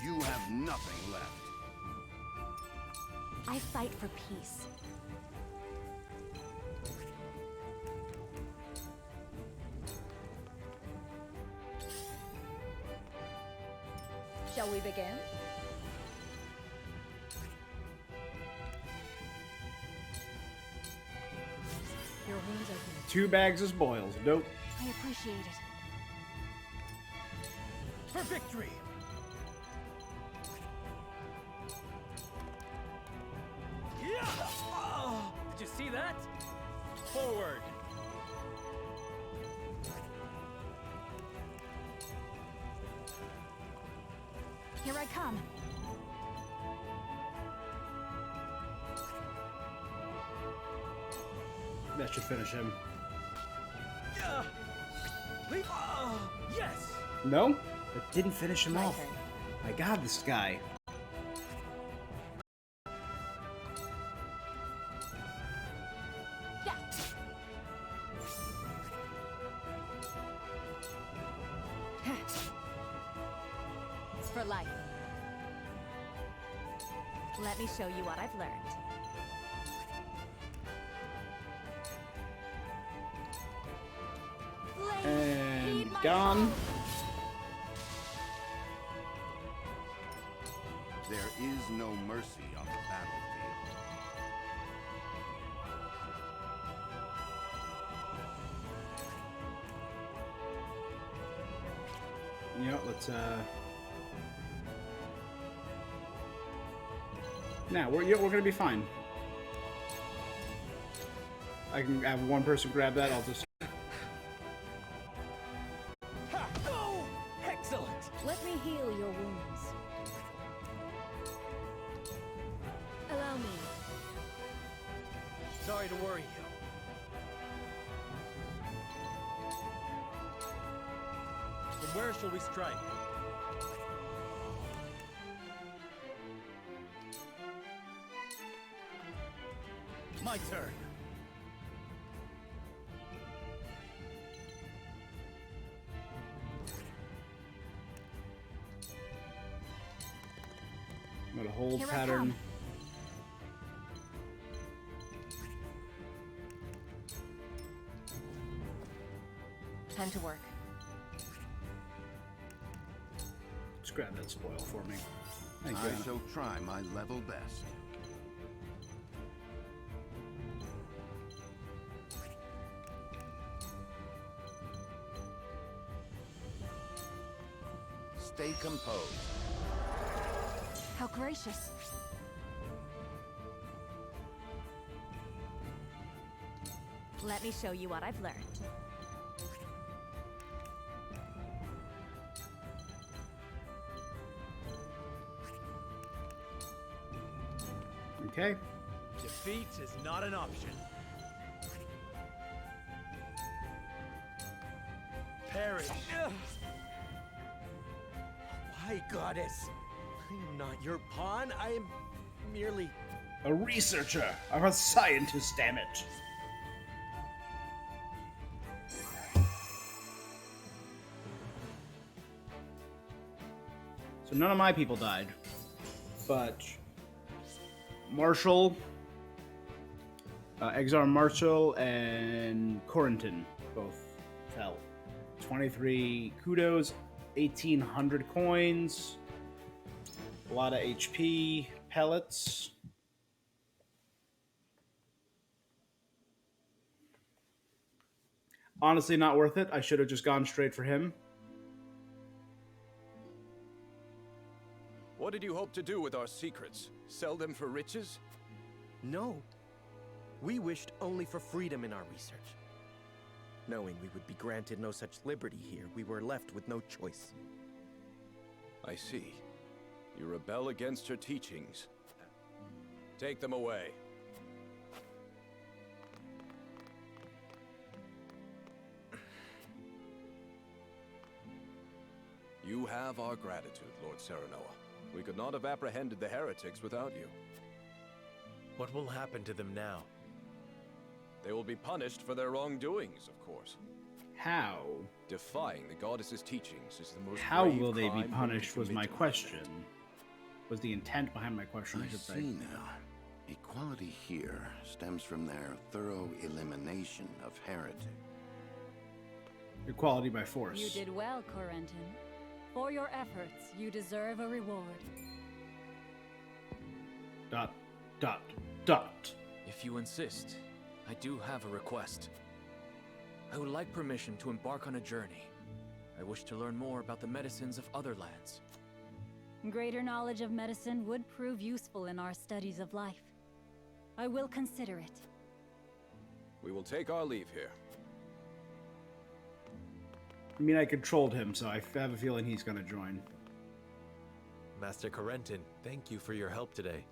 You have nothing left. I fight for peace. Shall we begin? Your wounds are healed. 2 bags of spoils. Nope. I appreciate it. For victory! Yeah! Oh, did you see that? Forward! Here I come. That should finish him. Yes! No? That didn't finish him off. My god, this guy. It's for life. Let me show you what I've learned. And gone. There is no mercy on the battlefield. Yeah, let's Nah, we're gonna be fine. I can have one person grab that, I'll just... Oh, excellent! Let me heal your wounds. Allow me. Sorry to worry you. From where shall we strike? My turn. a hold Here I pattern. come. Time to work. Just grab that spoil for me. Thank you, I Anna. shall try my level best. Stay composed. How gracious. Let me show you what I've learned. Okay. Defeat is not an option. Perish. Why, goddess? I am not your pawn. I am merely... A researcher. I'm a scientist, damn it. So none of my people died. But Marshall, Exar Marshall, and Corentin both fell. 23 kudos, 1,800 coins, a lot of HP, pellets. Honestly, not worth it. I should have just gone straight for him. What did you hope to do with our secrets? Sell them for riches? No. We wished only for freedom in our research. Knowing we would be granted no such liberty here, we were left with no choice. I see. You rebel against her teachings. Take them away. You have our gratitude, Lord Serenoa. We could not have apprehended the heretics without you. What will happen to them now? They will be punished for their wrongdoings, of course. How? Defying the goddess's teachings is the most How grave will they be crime punished one was can my commit. question. Was the intent behind my question, I I should say. see now. Equality here stems from their thorough elimination of heretics. Equality by force. You did well, Corentin. For your efforts, you deserve a reward. Dot, dot, dot. If you insist, I do have a request. I would like permission to embark on a journey. I wish to learn more about the medicines of other lands. Greater knowledge of medicine would prove useful in our studies of life. I will consider it. We will take our leave here. I mean, I controlled him, so I have a feeling he's going to join. Master Corentin, thank you for your help today.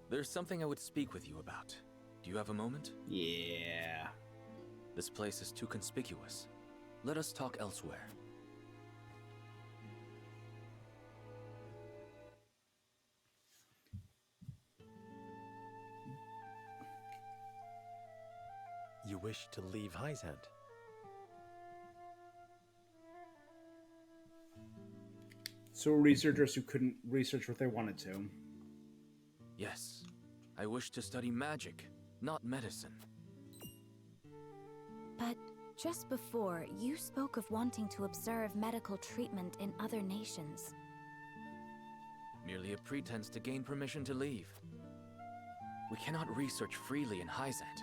There's something I would speak with you about. Do you have a moment? Yeah. This place is too conspicuous. Let us talk elsewhere. You wish to leave Hyzant? So researchers who couldn't research what they wanted to. Yes. I wish to study magic, not medicine. But just before, you spoke of wanting to observe medical treatment in other nations. Merely a pretense to gain permission to leave. We cannot research freely in Hyzant.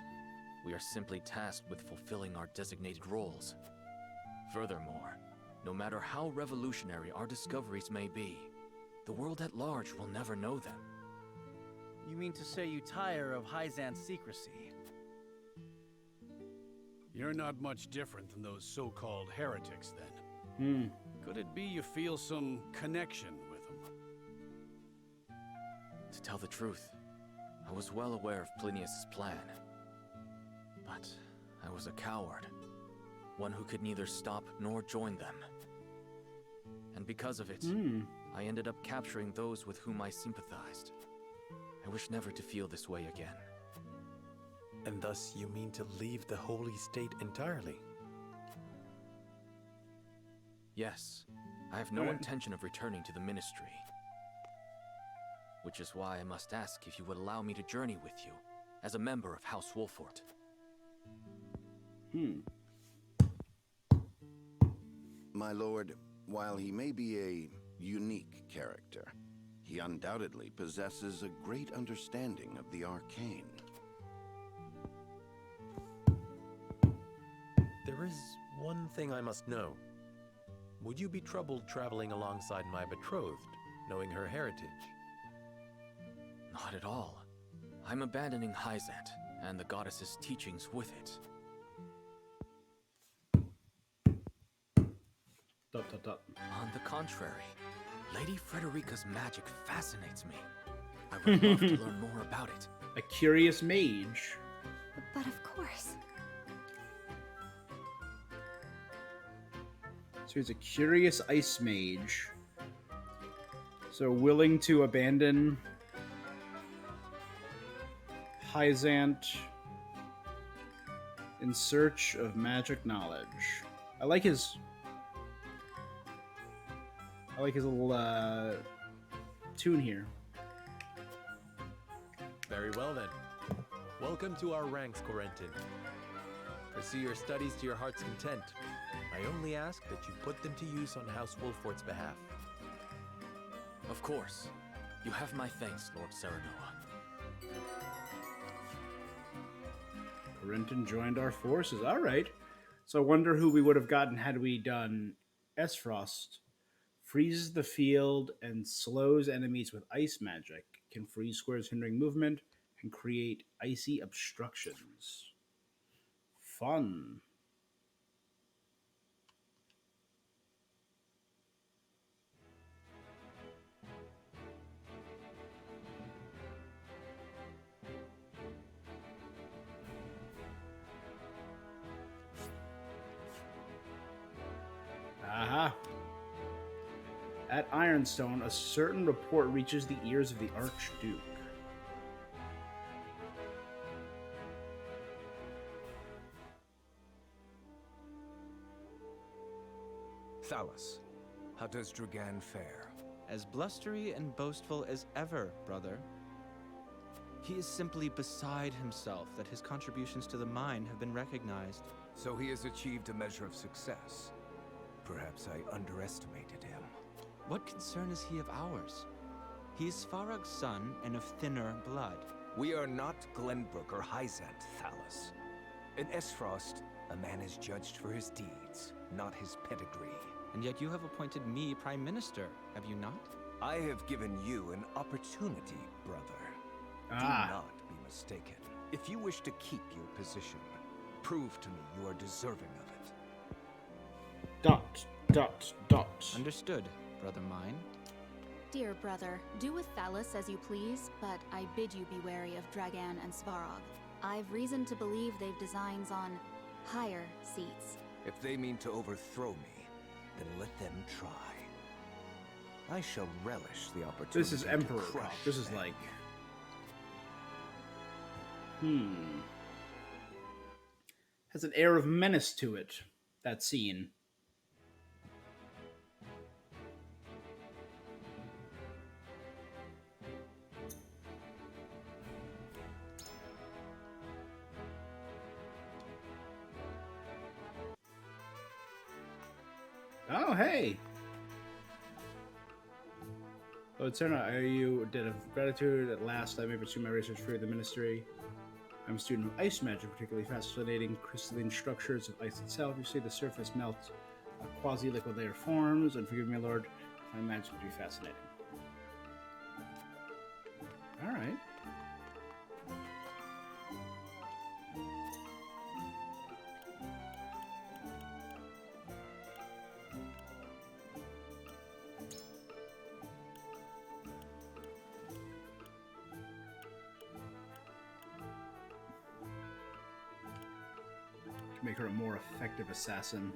We are simply tasked with fulfilling our designated roles. Furthermore, no matter how revolutionary our discoveries may be, the world at large will never know them. You mean to say you tire of Hyzant's secrecy? You're not much different than those so-called heretics, then. Could it be you feel some connection with them? To tell the truth, I was well aware of Plinius' plan. But I was a coward. One who could neither stop nor join them. And because of it, I ended up capturing those with whom I sympathized. I wish never to feel this way again. And thus you mean to leave the Holy State entirely? Yes. I have no intention of returning to the Ministry. which is why I must ask if you would allow me to journey with you, as a member of House Wolfort. My lord, while he may be a unique character, he undoubtedly possesses a great understanding of the arcane. There is one thing I must know. Would you be troubled traveling alongside my betrothed, knowing her heritage? Not at all. I'm abandoning Hyzant, and the goddess's teachings with it. On the contrary, Lady Frederica's magic fascinates me. I would love to learn more about it. A curious mage. But of course. So he's a curious ice mage. So willing to abandon Hyzant in search of magic knowledge. I like his little tune here. Very well then. Welcome to our ranks, Corentin. Pursue your studies to your heart's content. I only ask that you put them to use on House Wolfort's behalf. Of course. You have my thanks, Lord Serenoa. Corentin joined our forces. All right. So I wonder who we would have gotten had we done Esfrost. Freezes the field and slows enemies with ice magic. Can freeze squares hindering movement and create icy obstructions. Fun. Aha. At Ironstone, a certain report reaches the ears of the Archduke. Thalos, how does Dragan fare? As blustery and boastful as ever, brother. He is simply beside himself that his contributions to the mine have been recognized. So he has achieved a measure of success. Perhaps I underestimated him. What concern is he of ours? He is Svarog's son and of thinner blood. We are not Glenbrook or Hyzant, Thalos. In Esfrost, a man is judged for his deeds, not his pedigree. And yet you have appointed me Prime Minister, have you not? I have given you an opportunity, brother. Do not be mistaken. If you wish to keep your position, prove to me you are deserving of it. Understood, brother mine. Dear brother, do with Thalos as you please, but I bid you be wary of Dragan and Svarog. I've reason to believe they've designs on higher seats. If they mean to overthrow me, then let them try. I shall relish the opportunity. This is Emperor. This is like... Has an air of menace to it, that scene. Oh, hey! Lord Serna, are you a debt of gratitude? At last, I may pursue my research for the ministry. I'm a student of ice magic, particularly fascinating crystalline structures of ice itself. You see the surface melt, a quasi-liquid layer forms, and forgive me, Lord, my magic would be fascinating. Alright. To make her a more effective assassin.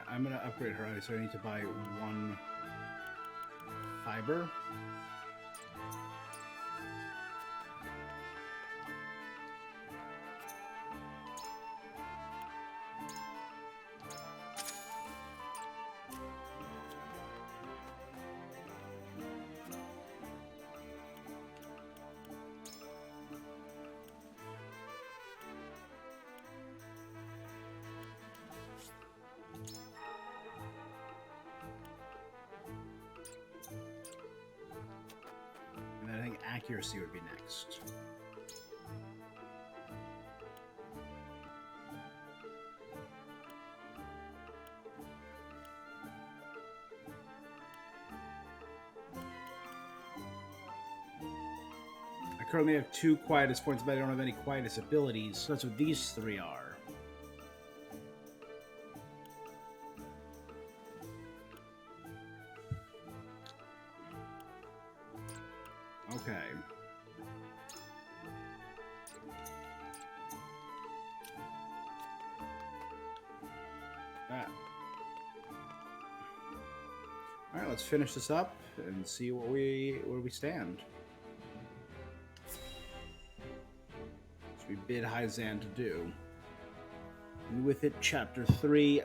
I'm gonna upgrade her, so I need to buy 1 fiber. And I think accuracy would be next. I currently have 2 Quietus points, but I don't have any Quietus abilities, so that's what these 3 are. Okay. All right, let's finish this up and see where we stand. So we bid Hyzan to do. And with it, Chapter 3,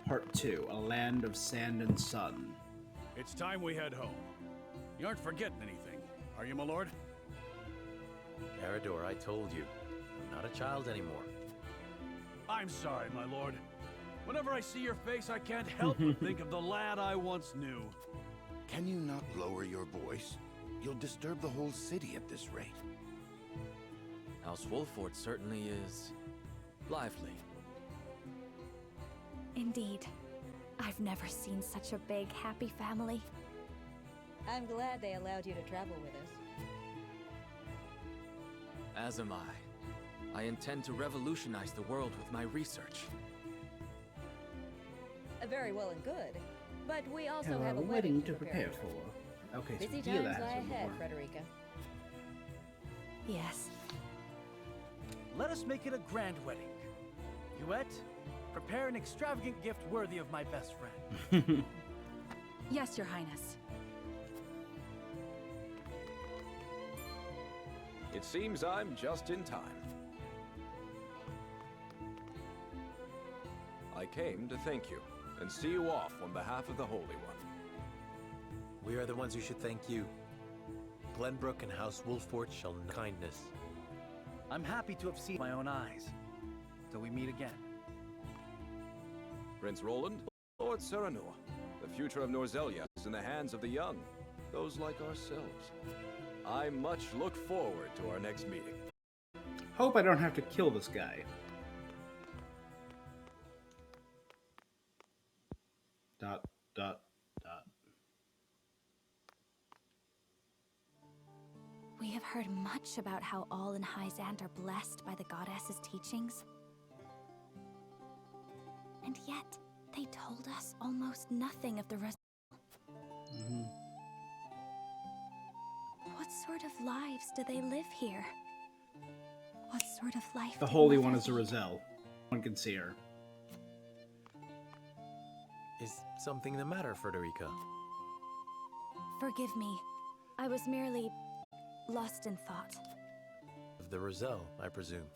Part 2, A Land of Sand and Sun. It's time we head home. You aren't forgetting anything, are you, my lord? Eridor, I told you, I'm not a child anymore. I'm sorry, my lord. Whenever I see your face, I can't help but think of the lad I once knew. Can you not lower your voice? You'll disturb the whole city at this rate. House Wolford certainly is lively. Indeed. I've never seen such a big, happy family. I'm glad they allowed you to travel with us. As am I. I intend to revolutionize the world with my research. Very well and good. But we also Have have a a wedding to prepare for. Okay, so busy Gila times has lie one ahead, more. Frederica. Yes. Let us make it a grand wedding. Huette, prepare an extravagant gift worthy of my best friend. Yes, Your Highness. It seems I'm just in time. I came to thank you and see you off on behalf of the Holy One. We are the ones who should thank you. Glenbrook and House Wolford shall know kindness. I'm happy to have seen my own eyes. Till we meet again. Prince Roland, Lord Serenua, the future of Norzelia is in the hands of the young, those like ourselves. I much look forward to our next meeting. Hope I don't have to kill this guy. Dot, dot, dot. We have heard much about how all in Hyzant are blessed by the goddess's teachings. And yet, they told us almost nothing of the result. What sort of lives do they live here? What sort of life The did Holy Mother One is a lead? Roselle. One can see her. Is something the matter, Frederica? Forgive me. I was merely lost in thought. Of the Roselle, I presume.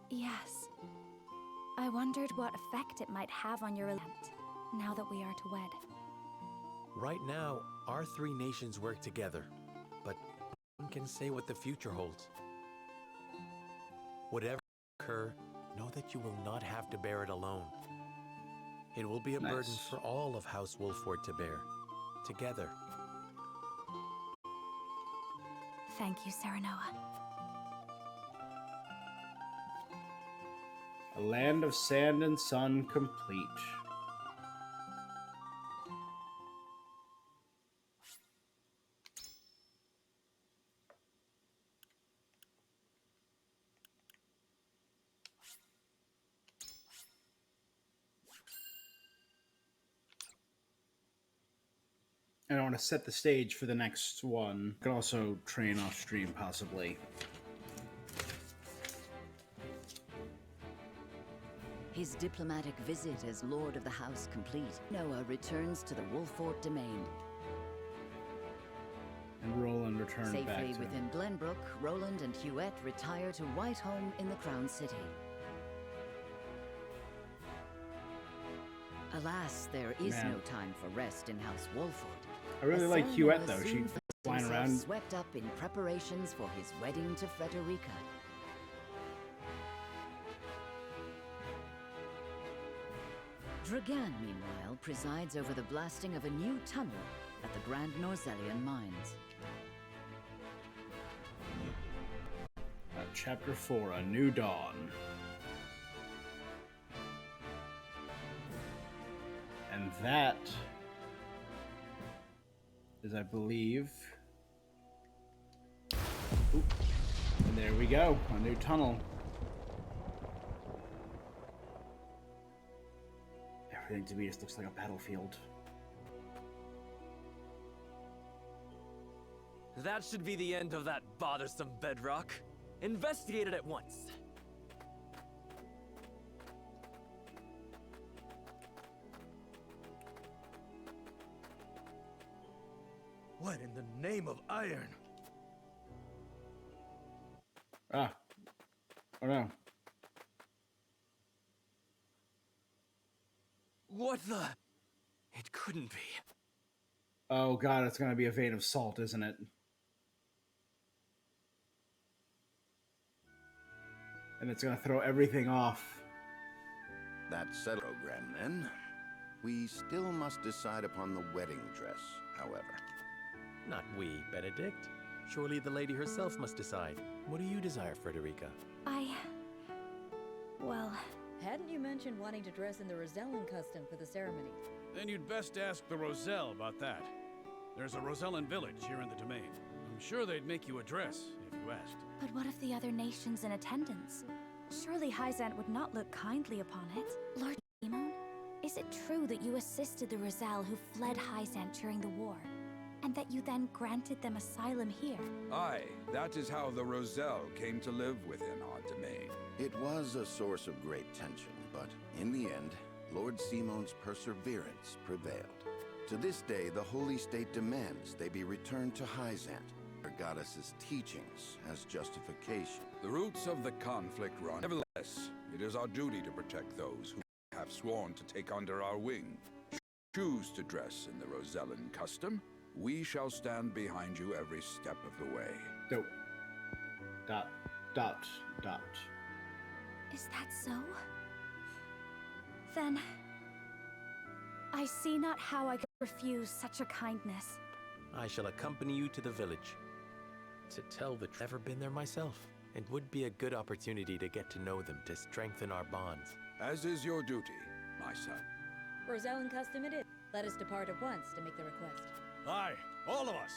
Yes. I wondered what effect it might have on your event, now that we are to wed. Right now, our 3 nations work together, but no one can say what the future holds. Whatever occur, know that you will not have to bear it alone. It will be a burden for all of House Wolford to bear, together. Thank you, Serenoa. A land of sand and sun complete. And I want to set the stage for the next one. I can also train off stream, possibly. His diplomatic visit as Lord of the House complete, Noah returns to the Wolfort domain. And Roland returned back Safely to... within Glenbrook, Roland and Huette retire to Whiteholme in the Crown City. Alas, there is no time for rest in House Wolfort. I really like Huette, though. She's flying around. Swept up in preparations for his wedding to Frederica. Dragan, meanwhile, presides over the blasting of a new tunnel at the Grand Norzelian Mines. Chapter 4, A New Dawn. And that is, I believe... Oop. And there we go, a new tunnel. Everything to me just looks like a battlefield. That should be the end of that bothersome bedrock. Investigate it at once. What in the name of iron? Ah. Oh no. What the? It couldn't be. Oh god, it's gonna be a vein of salt, isn't it? And it's gonna throw everything off. That settled program, then. We still must decide upon the wedding dress, however. Not we, Benedict. Surely the lady herself must decide. What do you desire, Frederica? Well... Hadn't you mentioned wanting to dress in the Rosellan custom for the ceremony? Then you'd best ask the Roselle about that. There's a Rosellan village here in the domain. I'm sure they'd make you a dress if you asked. But what of the other nations in attendance? Surely Hyzant would not look kindly upon it. Lord Simon, is it true that you assisted the Roselle who fled Hyzant during the war? And that you then granted them asylum here? Aye, that is how the Roselle came to live within our domain. It was a source of great tension, but in the end, Lord Simon's perseverance prevailed. To this day, the Holy State demands they be returned to Hyzant, their goddess's teachings, as justification. The roots of the conflict run. Nevertheless, it is our duty to protect those who have sworn to take under our wing. Choose to dress in the Rosellan custom. We shall stand behind you every step of the way. Dope. Dot. Dot. Dot. Is that so? Then... I see not how I could refuse such a kindness. I shall accompany you to the village. To tell the truth, I've never been there myself. It would be a good opportunity to get to know them, to strengthen our bonds. As is your duty, my son. Rosellan custom it is. Let us depart at once to make the request. Aye, all of us.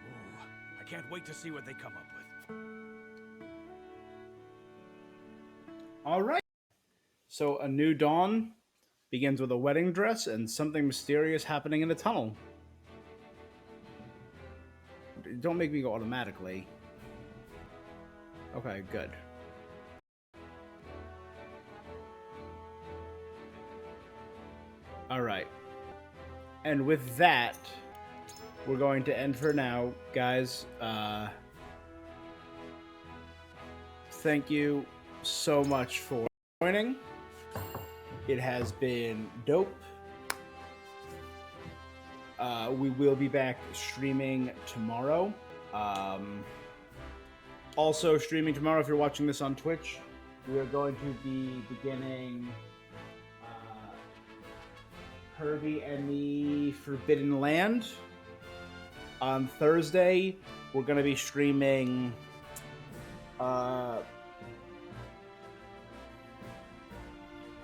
Ooh, I can't wait to see what they come up with. All right. So, A New Dawn begins with a wedding dress and something mysterious happening in the tunnel. Don't make me go automatically. Okay, good. All right. And with that, we're going to end for now, guys. Thank you so much for joining. It has been dope. We will be back streaming tomorrow. Also streaming tomorrow, if you're watching this on Twitch, we are going to be beginning Kirby and the Forbidden Land. On Thursday, we're going to be streaming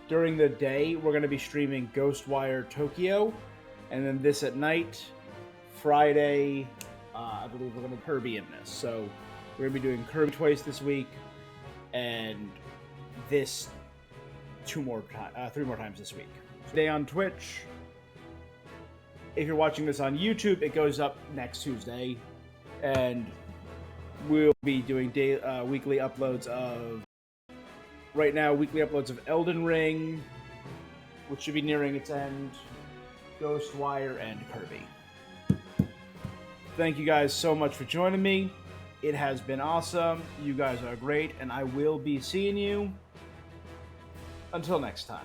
during the day, we're going to be streaming Ghostwire Tokyo. And then this at night, Friday, I believe we're going to Kirby in this. So we're going to be doing Kirby twice this week, and this three more times this week. Today on Twitch. If you're watching this on YouTube, it goes up next Tuesday, and we'll be doing weekly uploads of right now, weekly uploads of Elden Ring, which should be nearing its end, Ghostwire, and Kirby. Thank you guys so much for joining me. It has been awesome. You guys are great, and I will be seeing you until next time.